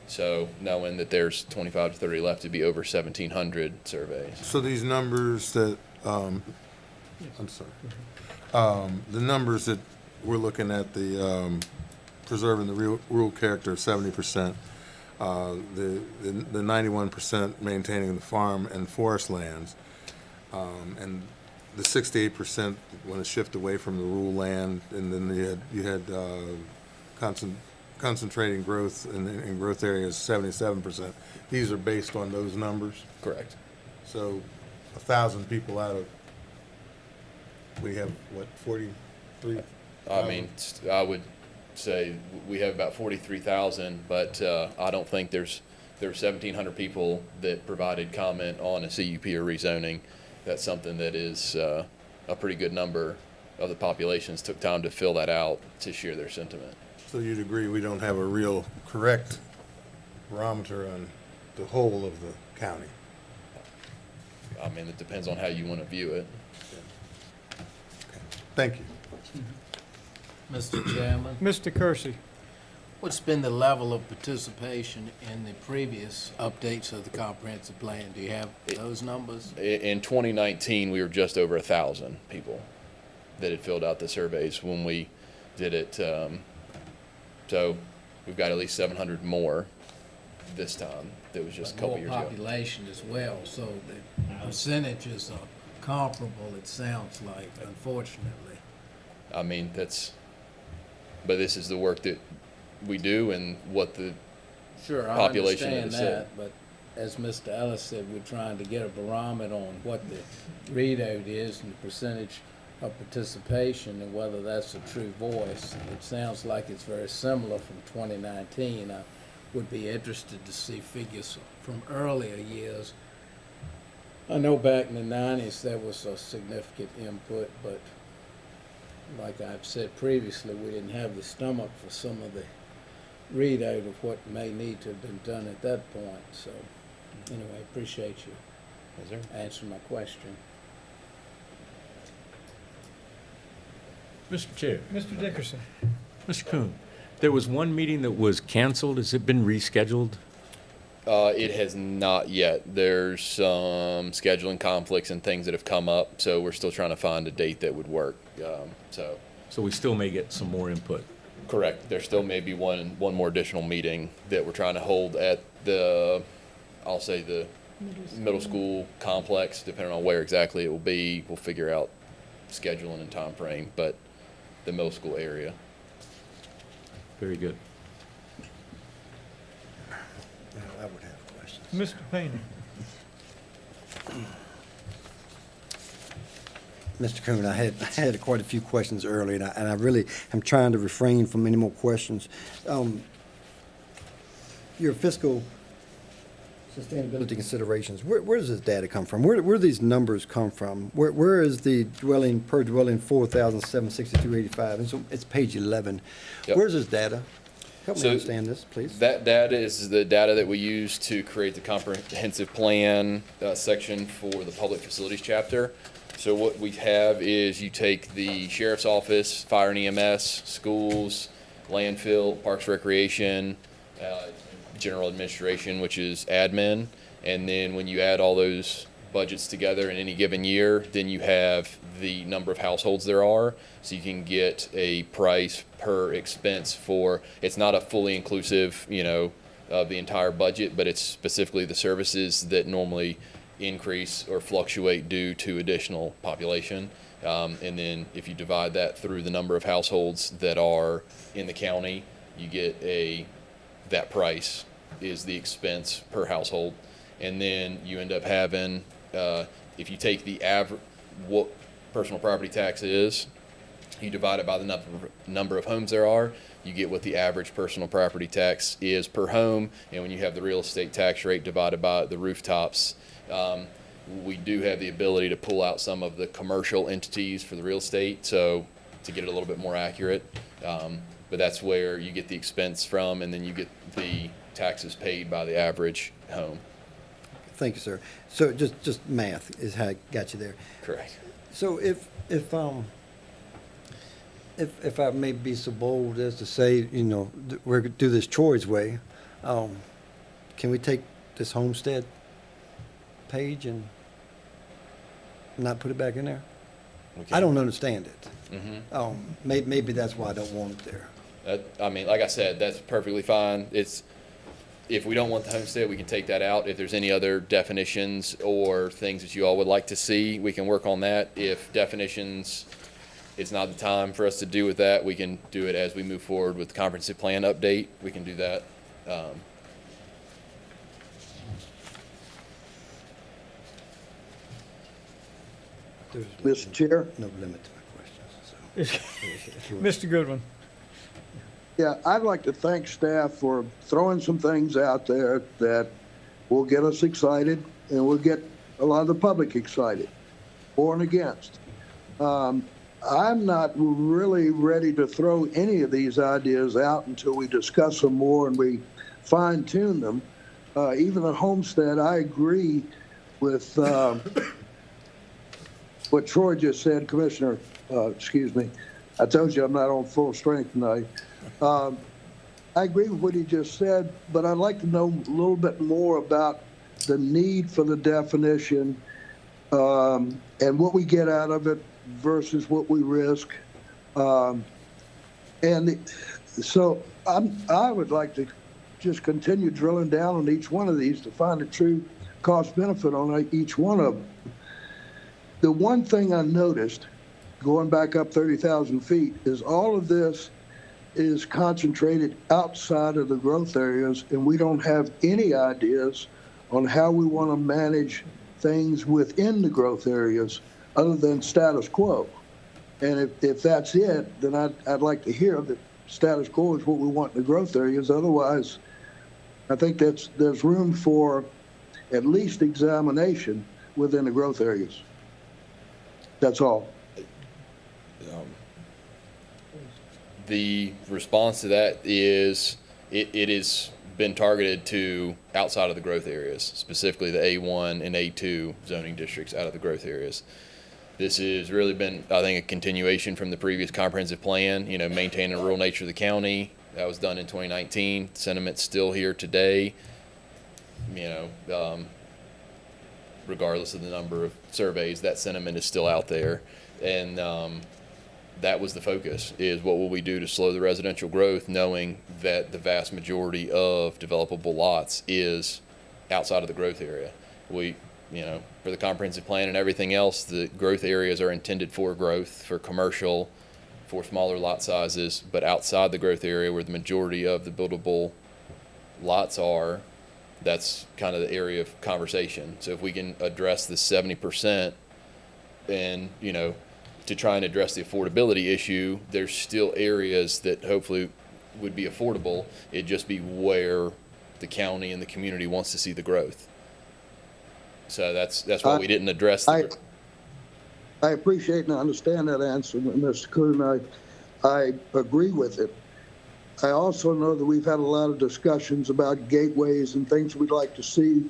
So knowing that there's 25 to 30 left, to be over 1,700 surveys. So these numbers that, I'm sorry, the numbers that we're looking at, the preserving the rural character of 70%, the 91% maintaining the farm and forest lands, and the 68% want to shift away from the rural land, and then you had concentrating growth in growth areas 77%. These are based on those numbers. Correct. So 1,000 people out of, we have what, 43? I mean, I would say we have about 43,000, but I don't think there were 1,700 people that provided comment on a CUP or rezoning. That's something that is a pretty good number of the populations took time to fill that out to share their sentiment. So you'd agree we don't have a real correct barometer on the whole of the county? I mean, it depends on how you want to view it. Thank you. Mr. Chairman, Mr. Kersey. what's been the level of participation in the previous updates of the comprehensive plan? Do you have those numbers? In 2019, we were just over 1,000 people that had filled out the surveys when we did it. So we've got at least 700 more this time. That was just a couple years More ago. population as well, so the percentages are comparable, it sounds like, unfortunately. I mean, but this is the work that we do and what the Sure, I population understand has said. that, but as Mr. Ellis said, we're trying to get a barometer on what the readout is and the percentage of participation and whether that's a true voice. It sounds like it's very similar from 2019. I would be interested to see figures from earlier years. I know back in the 90s there was a significant input, but like I've said previously, we didn't have the stomach for some of the readout of what may need to have been done at that point. So anyway, appreciate you answering my question. Mr. Chair. Mr. Dickerson. Mr. Kuhn, there was one meeting that was canceled. Has it been rescheduled? It has not yet. There's some scheduling conflicts and things that have come up, so we're still trying to find a date that would work. So we still may get some more input. Correct. There still may be one more additional meeting that we're trying to hold at I'll say the middle school complex, depending on where exactly it will be. We'll figure out scheduling and time frame, but the middle school area. Very good. I would have questions. Mr. Payne. Mr. Coon, I had quite a few questions earlier, and I really am trying to refrain from any more questions. Your fiscal sustainability considerations, where does this data come from? Where do these numbers come from? Where is the per dwelling 4,762.85? And so it's page 11. Yep. Where's this data? Help me So understand this, please. That data is the data that we use to create the comprehensive plan section for the public facilities chapter. So what we have is you take the sheriff's office, fire and EMS, schools, landfill, parks recreation, general administration, which is admin. And then when you add all those budgets together in any given year, then you have the number of households there are. So you can get a price per expense for, it's not a fully inclusive, of the entire budget, but it's specifically the services that normally increase or fluctuate due to additional population. And then if you divide that through the number of households that are in the county, you get that price is the expense per household. And then you end up having, if you take the average, what personal property tax is, you divide it by the number of homes there are, you get what the average personal property tax is per home. And when you have the real estate tax rate divided by the rooftops, we do have the ability to pull out some of the commercial entities for the real estate, so to get it a little bit more accurate. But that's where you get the expense from, and then you get the taxes paid by the average home. Thank you, sir. So just math is how I got you there. Correct. So if if I may be so bold as to say, you know, we're going to do this Troy's way, can we take this homestead page and not put it back in there? I don't understand it. Maybe that's why I don't want it there. I mean, like I said, that's perfectly fine. If we don't want the homestead, we can take that out. If there's any other definitions or things that you all would like to see, we can work on that. If definitions is not the time for us to do with that, we can do it as we move forward with the comprehensive plan update. We can do that. Mr. Chair? No limit to my questions, so. Mr. Goodwin. Yeah, I'd like to thank staff for throwing some things out there that will get us excited and will get a lot of the public excited, for and against. I'm not really ready to throw any of these ideas out until we discuss them more and we fine tune them. Even the homestead, I agree with what Troy just said, Commissioner, excuse me. I told you I'm not on full strength tonight. I agree with what he just said, but I'd like to know a little bit more about the need for the definition and what we get out of it versus what we risk. So I would like to just continue drilling down on each one of these to find the true cost benefit on each one of them. The one thing I noticed, going back up 30,000 feet, is all of this is concentrated outside of the growth areas, and we don't have any ideas on how we want to manage things within the growth areas other than status quo. And if that's it, then I'd like to hear that status quo is what we want in the growth areas. Otherwise, I think there's room for at least examination within the growth areas. That's all. The response to that is it has been targeted to outside of the growth areas, specifically the A1 and A2 zoning districts out of the growth areas. This has really been, I think, a continuation from the previous comprehensive plan, you know, maintaining the rural nature of the county. That was done in 2019. Sentiment's still here today, you know, regardless of the number of surveys, that sentiment is still out there. And that was the focus, is what will we do to slow the residential growth, knowing that the vast majority of developable lots is outside of the growth area. We, you know, for the comprehensive plan and everything else, the growth areas are intended for growth, for commercial, for smaller lot sizes, but outside the growth area where the majority of the buildable lots are, that's kind of the area of conversation. So if we can address the 70% and, you know, to try and address the affordability issue, there's still areas that hopefully would be affordable. It'd just be where the county and the community wants to see the growth. So that's why we didn't address the... I appreciate and understand that answer, Mr. Kuhn. I agree with it. I also know that we've had a lot of discussions about gateways and things we'd like to see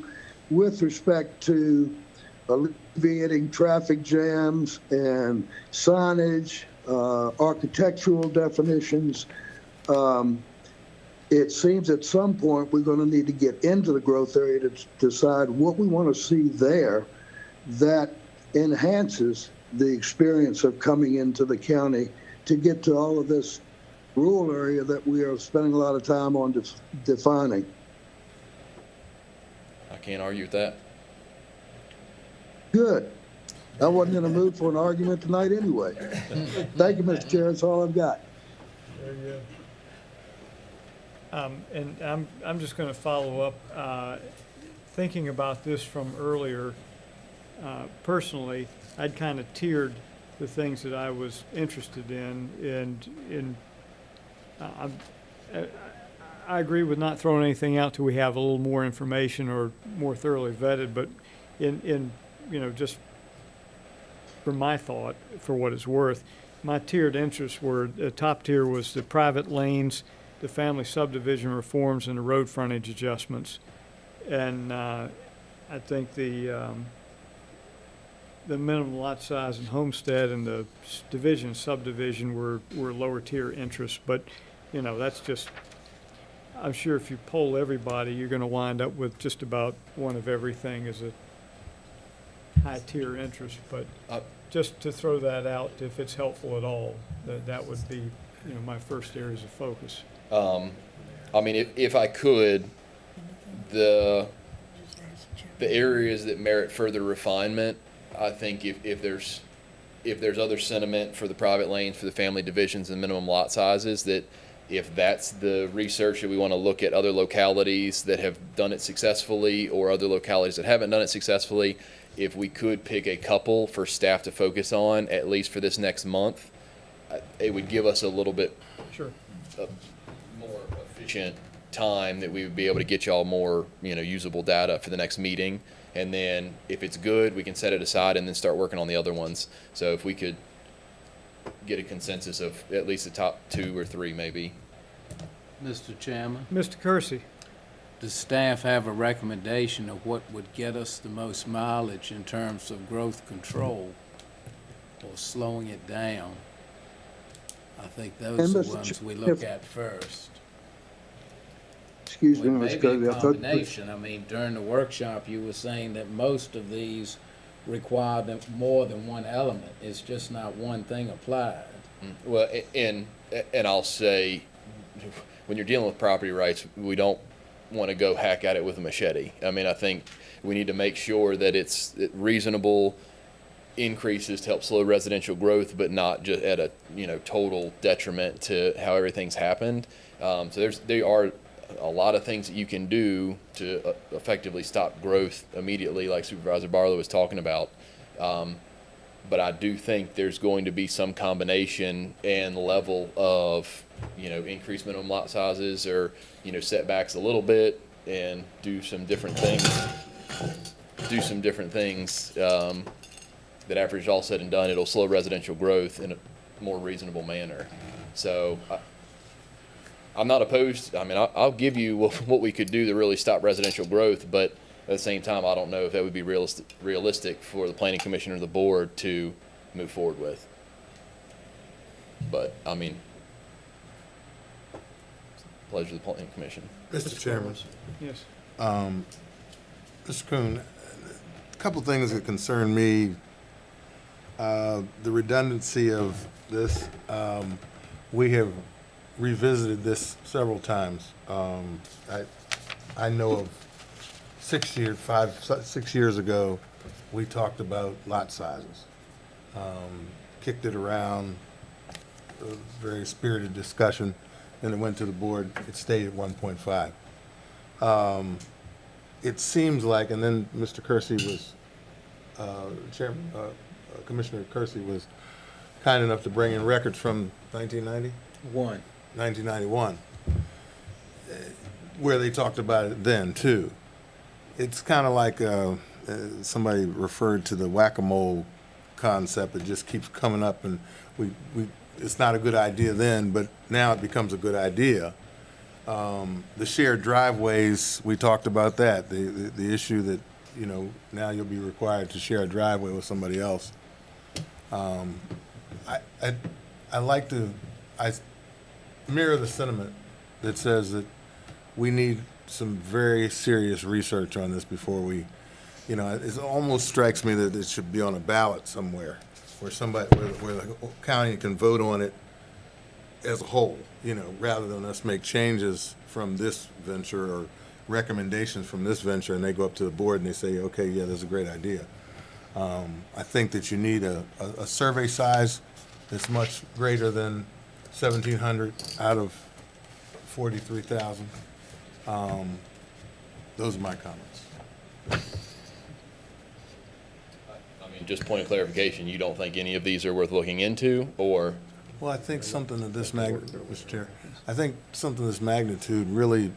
with respect to alleviating traffic jams and signage, architectural definitions. It seems at some point we're going to need to get into the growth area to decide what we want to see there that enhances the experience of coming into the county to get to all of this rural area that we are spending a lot of time on defining. I can't argue with that. Good. I wasn't in a mood for an argument tonight anyway. Thank you, Mr. Chair. That's all I've got. Very good. And I'm just going to follow up, thinking about this from earlier. Personally, I'd kind of tiered the things that I was interested in, and I agree with not throwing anything out till we have a little more information or more thoroughly vetted. But in you know, just for my thought, for what it's worth, my tiered interests were, the top tier was the private lanes, the family subdivision reforms, and the road frontage adjustments. And I think the the minimum lot size and homestead and the division, subdivision were lower tier interests, but, you know, that's just, I'm sure if you poll everybody, you're gonna wind up with just about one of everything as a high tier interest, but just to throw that out, if it's helpful at all, that would be, you know, my first areas of focus. I mean, if I could, the areas that merit further refinement, I think if there's other sentiment for the private lanes, for the family divisions and minimum lot sizes, that if that's the research that we want to look at other localities that have done it successfully or other localities that haven't done it successfully, if we could pick a couple for staff to focus on, at least for this next month, it would give us a little bit Sure. more efficient time that we would be able to get y'all more, you know, usable data for the next meeting. And then if it's good, we can set it aside and then start working on the other ones. So if we could get a consensus of at least the top 2 or 3 maybe. Mr. Chairman, Mr. Kersey? does staff have a recommendation of what would get us the most mileage in terms of growth control or slowing it down? I think those are the ones we look at first. Excuse me, Well, Mr. maybe Cody. a I thought, combination. I mean, during the workshop, you were saying that most of these require more than one element. It's just not one thing applied. Well, and I'll say, when you're dealing with property rights, we don't want to go hack at it with a machete. I mean, I think we need to make sure that it's reasonable increases to help slow residential growth, but not just at a, you know, total detriment to how everything's happened. So there are a lot of things that you can do to effectively stop growth immediately, like Supervisor Barlow was talking about. But I do think there's going to be some combination and level of, you know, increased minimum lot sizes or, you know, setbacks a little bit and do some different things. That after it's all said and done, it'll slow residential growth in a more reasonable manner. So I'm not opposed. I mean, I'll give you what we could do to really stop residential growth, but at the same time, I don't know if that would be realistic for the Planning Commission or the board to move forward with. But, I mean, pleasure of the Planning Commission. Mr. Chairman. Yes. Mr. Kuhn, a couple things that concern me. The redundancy of this. We have revisited this several times. I know of 6 years ago, we talked about lot sizes. Kicked it around, a very spirited discussion, then it went to the board, it stayed at 1.5. It seems like, and then Mr. Kersey was, Commissioner Kersey was kind enough to bring in records from 1991, where they talked about it then too. It's kind of like somebody referred to the whack-a-mole concept. It just keeps coming up, and it's not a good idea then, but now it becomes a good idea. The shared driveways, we talked about that. The issue that, you know, now you'll be required to share a driveway with somebody else. I mirror the sentiment that says that we need some very serious research on this before we, you know, it almost strikes me that it should be on a ballot somewhere where where the county can vote on it as a whole, you know, rather than us make changes from this venture or recommendations from this venture and they go up to the board and they say, okay, yeah, that's a great idea. I think that you need a survey size that's much greater than 1,700 out of 43,000. Those are my comments. I mean, just point of clarification, you don't think any of these are worth looking into, or? Well, I think something of this magnitude, Mr. Chair, I think something of this magnitude really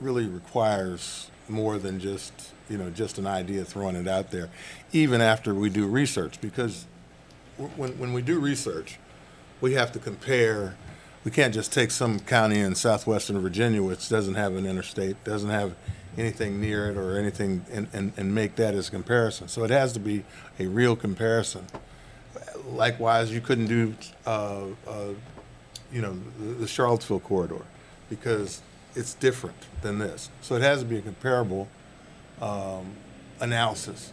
requires more than just, you know, just an idea throwing it out there, even after we do research, because when we do research, we have to compare. We can't just take some county in southwestern Virginia which doesn't have an interstate, doesn't have anything near it or anything and make that as a comparison. So it has to be a real comparison. Likewise, you couldn't do, the Charlottesville corridor because it's different than this. So it has to be a comparable analysis.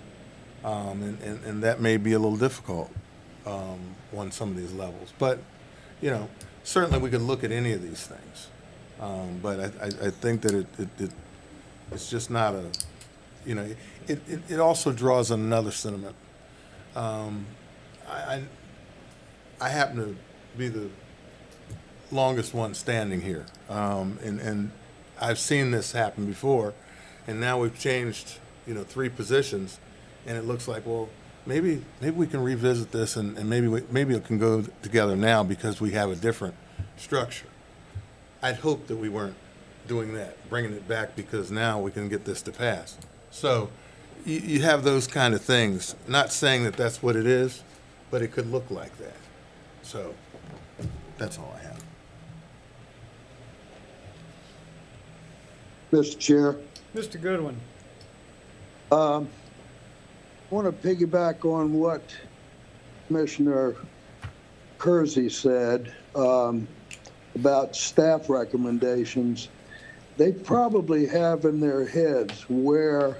And that may be a little difficult on some of these levels. But, certainly we can look at any of these things. But I think that it's just not a, it also draws on another sentiment. I happen to be the longest one standing here. And I've seen this happen before, and now we've changed, 3 positions, and it looks like, well, maybe we can revisit this, and maybe it can go together now because we have a different structure. I'd hope that we weren't doing that, bringing it back because now we can get this to pass. So you have those kind of things. Not saying that that's what it is, but it could look like that. So that's all I have. Mr. Chair, Mr. Goodwin. I want to piggyback on what Commissioner Kersey said about staff recommendations. They probably have in their heads where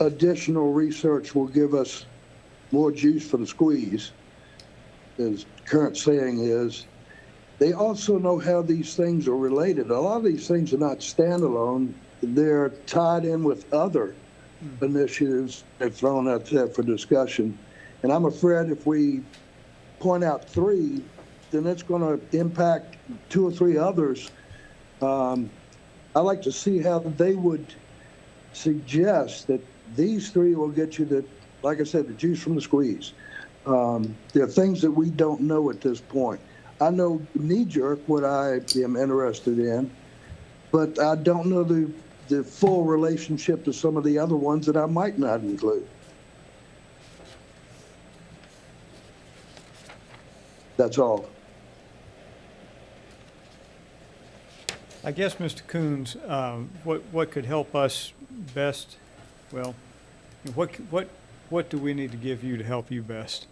additional research will give us more juice for the squeeze, as current saying is. They also know how these things are related. A lot of these things are not standalone. They're tied in with other initiatives they've thrown out there for discussion. And I'm afraid if we point out 3, then it's going to impact 2 or 3 others. I'd like to see how they would suggest that these 3 will get you the, like I said, the juice from the squeeze. There are things that we don't know at this point. I know knee-jerk what I am interested in, but I don't know the full relationship to some of the other ones that I might not include. That's all. I guess, Mr. Coons, what could help us best? Well, what do we need to give you to help you best?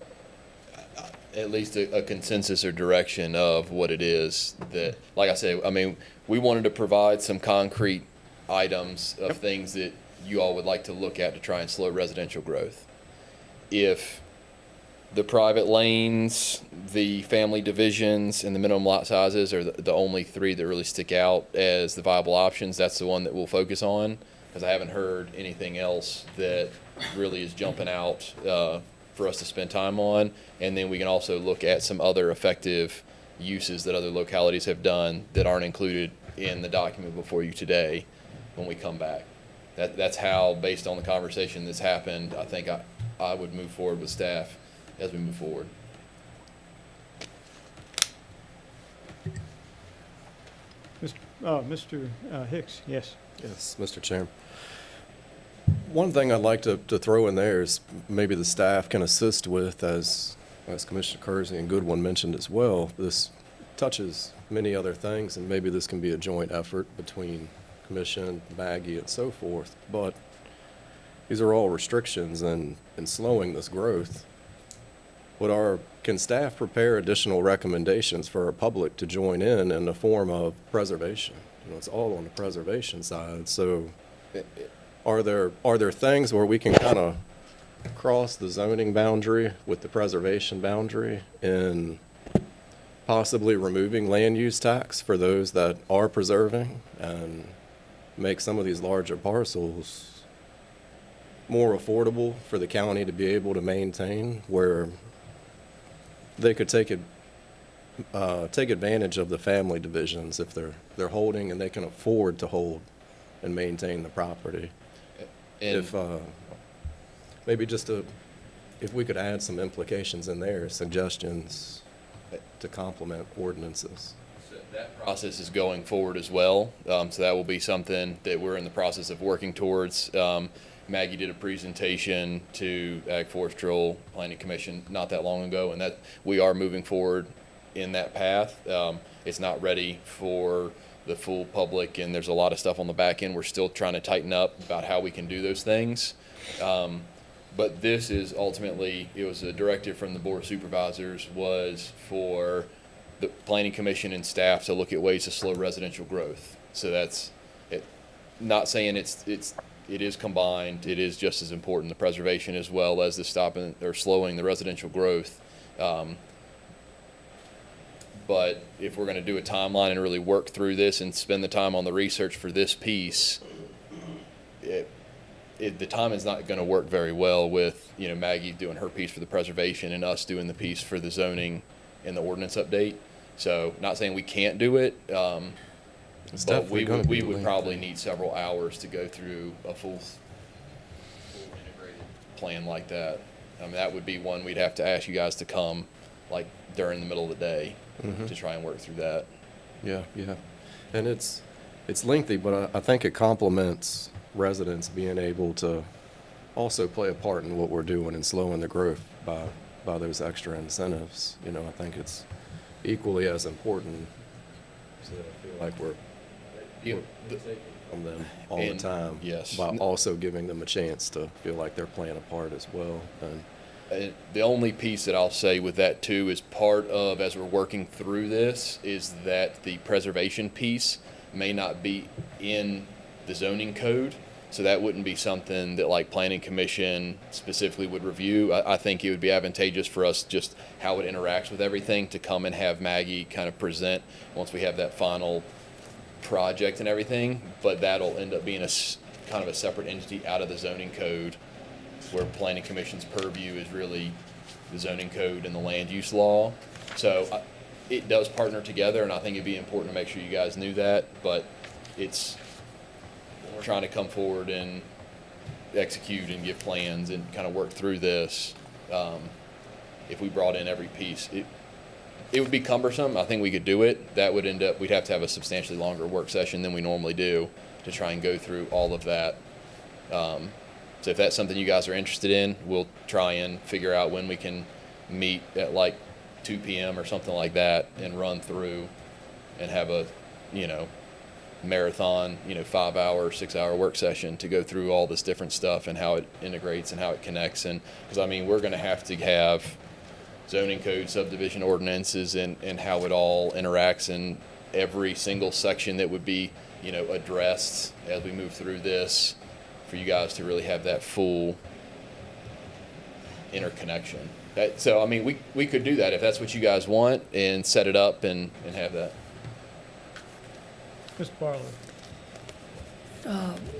At least a consensus or direction of what it is that, like I said, I mean, we wanted to provide some concrete items of things that you all would like to look at to try and slow residential growth. If the private lanes, the family divisions, and the minimum lot sizes are the only 3 that really stick out as the viable options, that's the one that we'll focus on, because I haven't heard anything else that really is jumping out for us to spend time on. And then we can also look at some other effective uses that other localities have done that aren't included in the document before you today when we come back. That's how, based on the conversation that's happened, I think I would move forward with staff as we move forward. Mr. Hicks, yes. Yes, Mr. Chairman. One thing I'd like to throw in there is maybe the staff can assist with, as Commissioner Kersey and Goodwin mentioned as well, this touches many other things, and maybe this can be a joint effort between Commission, Maggie, and so forth. But these are all restrictions in slowing this growth. Can staff prepare additional recommendations for our public to join in the form of preservation? It's all on the preservation side. So are there things where we can kind of cross the zoning boundary with the preservation boundary in possibly removing land use tax for those that are preserving and make some of these larger parcels more affordable for the county to be able to maintain, where they could take advantage of the family divisions if they're holding and they can afford to hold and maintain the property. And If maybe if we could add some implications in there, suggestions to complement ordinances. that process is going forward as well. So that will be something that we're in the process of working towards. Maggie did a presentation to Ag Forestry Planning Commission not that long ago, and that we are moving forward in that path. It's not ready for the full public, and there's a lot of stuff on the back end we're still trying to tighten up about how we can do those things. But this is ultimately, it was a directive from the Board of Supervisors, was for the Planning Commission and staff to look at ways to slow residential growth. So that's it. Not saying it is combined. It is just as important, the preservation as well as the stopping or slowing the residential growth. But if we're going to do a timeline and really work through this and spend the time on the research for this piece, the time is not going to work very well with, you know, Maggie doing her piece for the preservation and us doing the piece for the zoning and the ordinance update. So not saying we can't do it, It's but definitely gonna be we would linked. probably need several hours to go through a full integrated plan like that. I mean, that would be one we'd have to ask you guys to come like during the middle of the day to try and work through that. Yeah, yeah. And it's lengthy, but I think it complements residents being able to also play a part in what we're doing in slowing the growth by those extra incentives. You know, I think it's equally as important, so that I feel like we're taking from them all the time. Yes. By also giving them a chance to feel like they're playing a part as well. And The only piece that I'll say with that too is part of, as we're working through this, is that the preservation piece may not be in the zoning code. So that wouldn't be something that like Planning Commission specifically would review. I think it would be advantageous for us just how it interacts with everything to come and have Maggie kind of present once we have that final project and everything. But that'll end up being kind of a separate entity out of the zoning code, where Planning Commission's purview is really the zoning code and the land use law. So it does partner together, and I think it'd be important to make sure you guys knew that, but we're trying to come forward and execute and give plans and kind of work through this. If we brought in every piece, it would be cumbersome. I think we could do it. That would end up, we'd have to have a substantially longer work session than we normally do to try and go through all of that. So if that's something you guys are interested in, we'll try and figure out when we can meet at like 2 p.m. or something like that and run through and have a, marathon, 5-hour, 6-hour work session to go through all this different stuff and how it integrates and how it connects. And because we're going to have zoning code, subdivision ordinances, and how it all interacts in every single section that would be, addressed as we move through this, for you guys to really have that full interconnection. So we could do that if that's what you guys want, and set it up and have that. Mr. Barlow.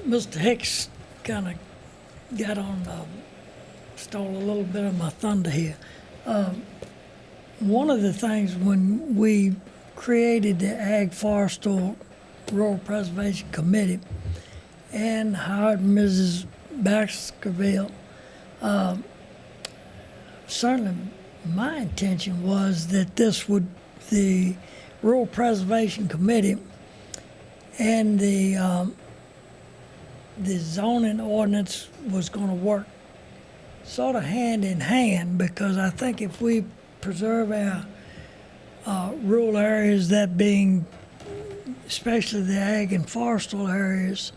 Mr. Hicks kind of got on, stole a little bit of my thunder here. One of the things when we created the Ag Forestal Rural Preservation Committee and hired Mrs. Baskerville, certainly my intention was that the Rural Preservation Committee and the zoning ordinance was going to work sort of hand in hand, because I think if we preserve our rural areas, that being especially the ag and forestal areas,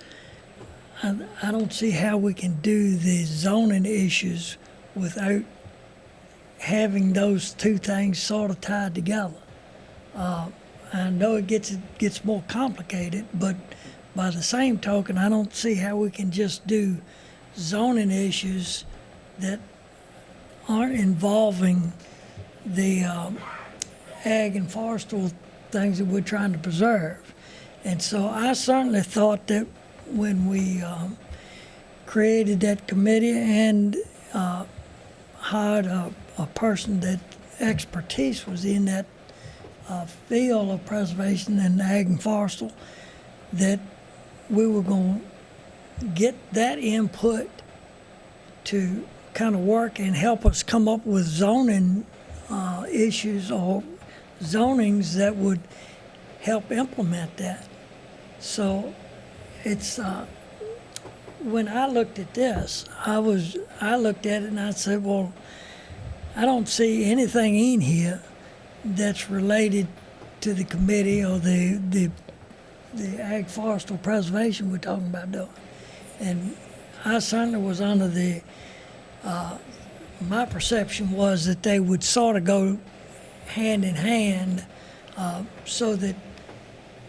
I don't see how we can do the zoning issues without having those two things sort of tied together. I know it gets more complicated, but by the same token, I don't see how we can just do zoning issues that aren't involving the ag and forestal things that we're trying to preserve. And so I certainly thought that when we created that committee and hired a person that expertise was in that field of preservation and ag and forestal, that we were going to get that input to kind of work and help us come up with zoning issues or zonings that would help implement that. So it's when I looked at this, I looked at it and I said, well, I don't see anything in here that's related to the committee or the the ag forestal preservation we're talking about doing. And I certainly was under the, my perception was that they would sort of go hand in hand, so that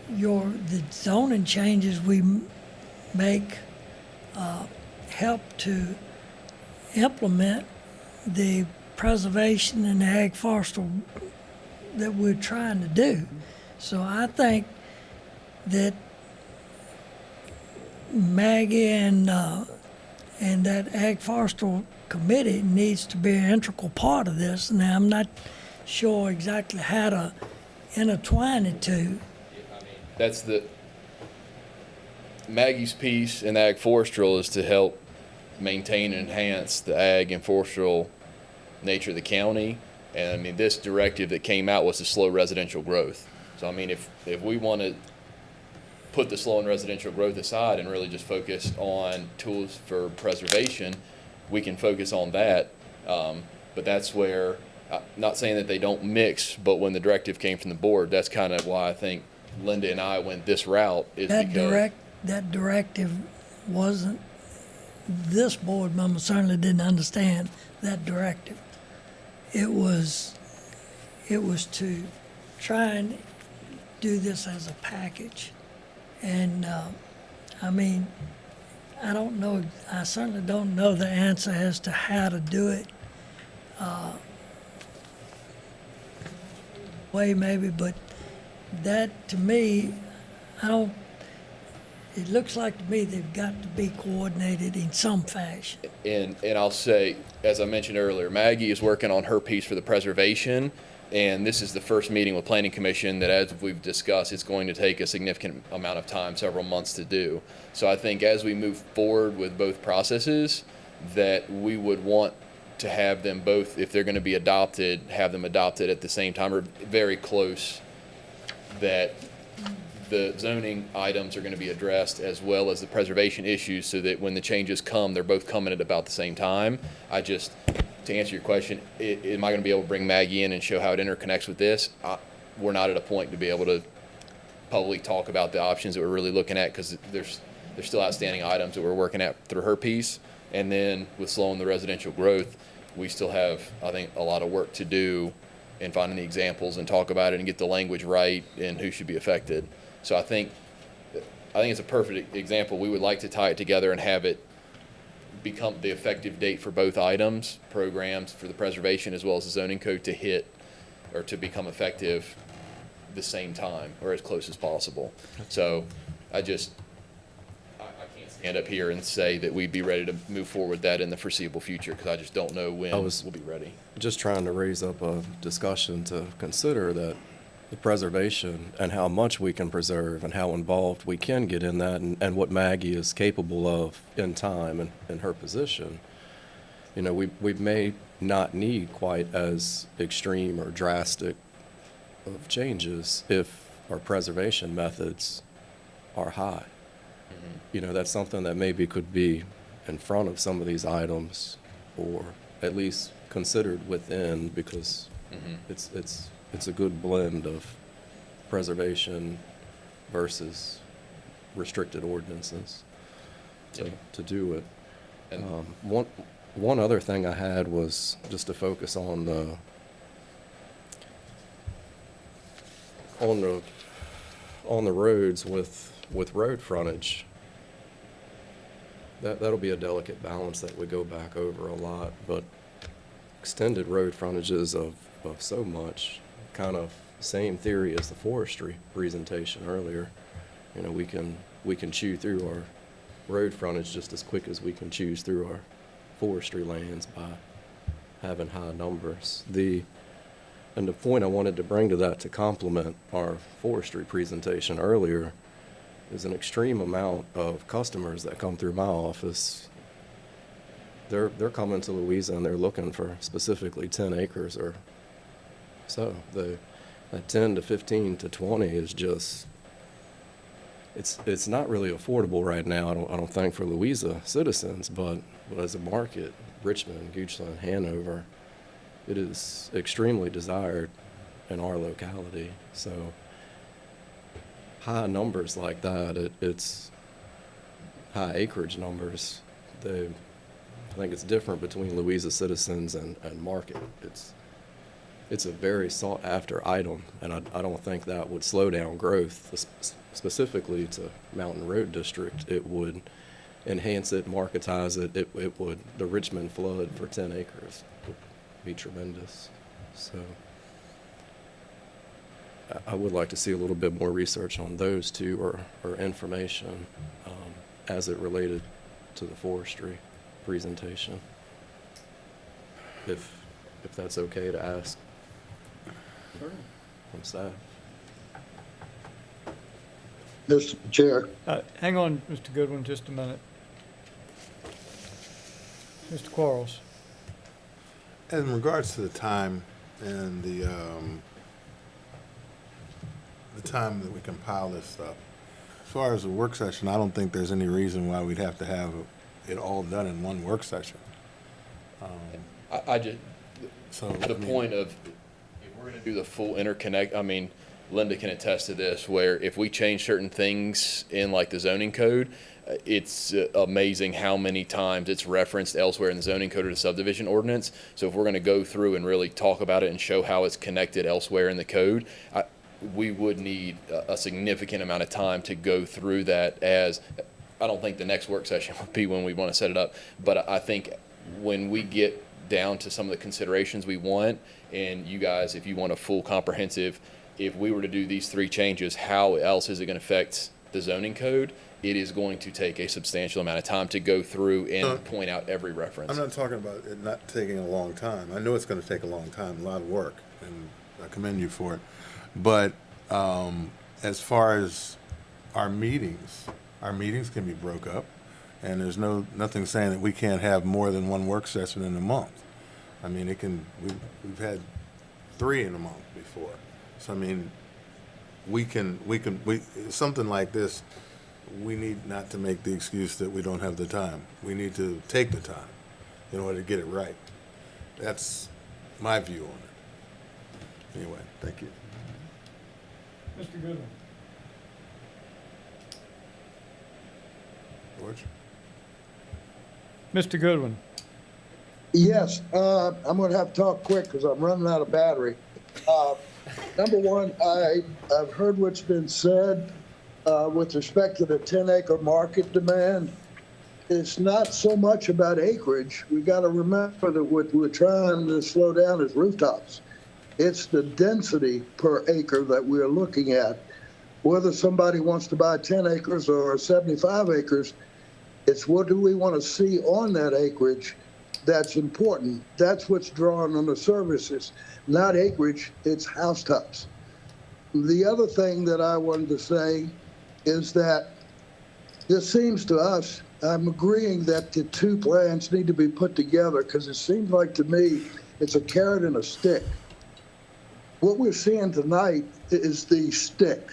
the zoning changes we make help to implement the preservation and the ag forestal that we're trying to do. So I think that Maggie and that ag forestal committee needs to be an integral part of this. Now, I'm not sure exactly how to intertwine the two. That's Maggie's piece in ag forestral is to help maintain and enhance the ag and forestral nature of the county. And I mean, this directive that came out was to slow residential growth. So I mean, if we want to put the slowing residential growth aside and really just focus on tools for preservation, we can focus on that. But that's where, not saying that they don't mix, but when the directive came from the board, that's kind of why I think Linda and I went this route. Is because that directive wasn't, this board member certainly didn't understand that directive. It was to try and do this as a package. And, I mean, I don't know, I certainly don't know the answer as to how to do it. Way maybe, but that to me, it looks like to me they've got to be coordinated in some fashion. And I'll say, as I mentioned earlier, Maggie is working on her piece for the preservation, and this is the first meeting with Planning Commission that, as we've discussed, it's going to take a significant amount of time, several months to do. So I think as we move forward with both processes, that we would want to have them both, if they're going to be adopted, have them adopted at the same time or very close, that the zoning items are going to be addressed as well as the preservation issues, so that when the changes come, they're both coming at about the same time. To answer your question, am I going to be able to bring Maggie in and show how it interconnects with this? We're not at a point to be able to publicly talk about the options that we're really looking at, because there's still outstanding items that we're working at through her piece. And then with slowing the residential growth, we still have, I think, a lot of work to do in finding the examples and talk about it and get the language right and who should be affected. So I think it's a perfect example. We would like to tie it together and have it become the effective date for both items, programs for the preservation as well as the zoning code, to hit or to become effective the same time or as close as possible. So I can't stand up here and say that we'd be ready to move forward with that in the foreseeable future, because I just don't know when we'll be ready. Just trying to raise up a discussion to consider that the preservation and how much we can preserve and how involved we can get in that, and what Maggie is capable of in time and in her position. You know, we may not need quite as extreme or drastic of changes if our preservation methods are high. You know, that's something that maybe could be in front of some of these items, or at least considered within, because it's a good blend of preservation versus restricted ordinances to do it. And one other thing I had was just to focus on the roads with road frontage. That'll be a delicate balance that we go back over a lot, but extended road frontages of so much, kind of same theory as the forestry presentation earlier. You know, we can chew through our road frontage just as quick as we can choose through our forestry lands by having high numbers. And the point I wanted to bring to that, to complement our forestry presentation earlier, is an extreme amount of customers that come through my office. They're coming to Louisa and they're looking for specifically 10 acres or so. That 10 to 15 to 20 is just, it's not really affordable right now, I don't think, for Louisa citizens, but as a market, Richmond, Goochland, Hanover, it is extremely desired in our locality. So high numbers like that, it's high acreage numbers. I think it's different between Louisa citizens and Market. It's a very sought-after item, and I don't think that would slow down growth. Specifically to Mountain Road District, it would enhance it, marketize it. It would, the Richmond flood for 10 acres would be tremendous. So I would like to see a little bit more research on those two or information as it related to the forestry presentation. If that's okay to ask from staff. Mr. Chair. Hang on, Mr. Goodwin, just a minute. Mr. Quarles. In regards to the time and the time that we compile this stuff, as far as the work session, I don't think there's any reason why we'd have to have it all done in one work session. I just, the point of, if we're going to do the full interconnect, I mean, Linda can attest to this, where if we change certain things in like the zoning code, it's amazing how many times it's referenced elsewhere in the zoning code or the subdivision ordinance. So if we're going to go through and really talk about it and show how it's connected elsewhere in the code, we would need a significant amount of time to go through that. As I don't think the next work session would be when we want to set it up, but I think when we get down to some of the considerations we want, and you guys, if you want a full comprehensive, if we were to do these 3 changes, how else is it going to affect the zoning code? It is going to take a substantial amount of time to go through and point out every reference. I'm not talking about it not taking a long time. I know it's going to take a long time, a lot of work, and I commend you for it. But as far as our meetings can be broke up, and there's nothing saying that we can't have more than one work session in a month. I mean, we've had 3 in a month before. So I mean, something like this, we need not to make the excuse that we don't have the time. We need to take the time in order to get it right. That's my view on it. Anyway, thank you. Mr. Goodwin. George? Mr. Goodwin. Yes, I'm going to have to talk quick because I'm running out of battery. Number one, I've heard what's been said with respect to the 10-acre market demand. It's not so much about acreage. We got to remember that what we're trying to slow down is rooftops. It's the density per acre that we're looking at. Whether somebody wants to buy 10 acres or 75 acres, it's what do we want to see on that acreage that's important. That's what's drawn on the services, not acreage, it's housetops. The other thing that I wanted to say is that this seems to us, I'm agreeing that the 2 plans need to be put together because it seems like to me it's a carrot and a stick. What we're seeing tonight is the stick.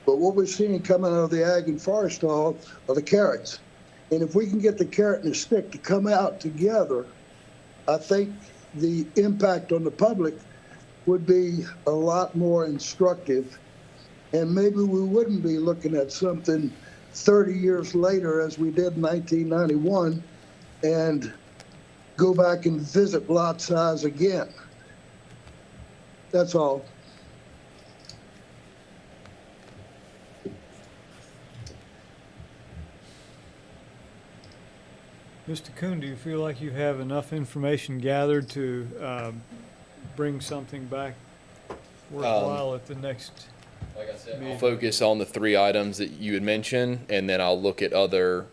But what we're seeing coming out of the Ag and Forest Hall are the carrots. And if we can get the carrot and the stick to come out together, I think the impact on the public would be a lot more instructive. And maybe we wouldn't be looking at something 30 years later as we did in 1991 and go back and visit lot size again. That's all. Mr. Kuhn, do you feel like you have enough information gathered to bring something back worthwhile at the next Like I said, meeting? I'll focus on the 3 items that you had mentioned, and then I'll look at other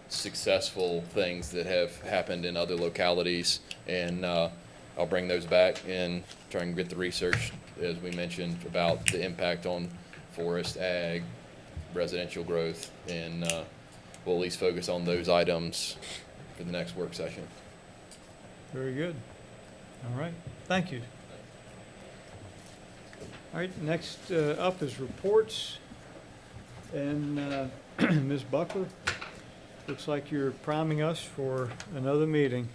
successful things that have happened in other localities, and I'll bring those back and try and get the research, as we mentioned, about the impact on forest, ag, residential growth, and we'll at least focus on those items for the next work session. Very good. All right, thank you. All right, next up is reports. And Ms. Buckler, looks like you're priming us for another meeting.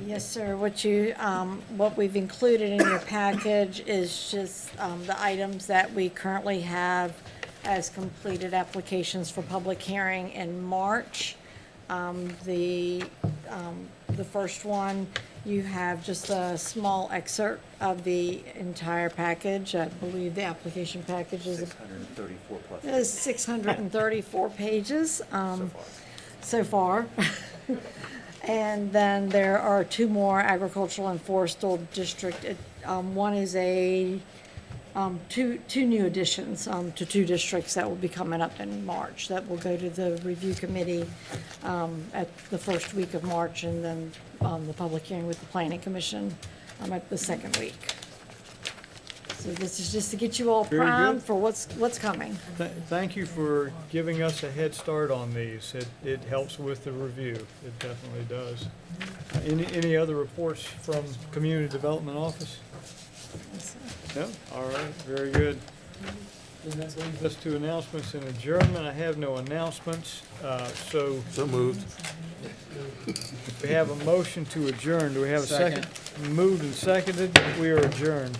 Yes, sir. What we've included in your package is just the items that we currently have as completed applications for public hearing in March. The first one, you have just a small excerpt of the entire package. I believe the application package is 634 plus. is 634 pages so far. And then there are two more agricultural and forestal district. One is two new additions to two districts that will be coming up in March that will go to the review committee at the first week of March, and then the public hearing with the planning commission at the second week. So this is just to get you all Very primed good. for what's coming. Thank you for giving us a head start on these. It helps with the review. It definitely does. Any other reports from Community Development Office? No? All right, very good. Then that brings us to announcements and adjournment. I have no announcements, so So moved. we have a motion to adjourn. Do we have a second? Moved and seconded. We are adjourned.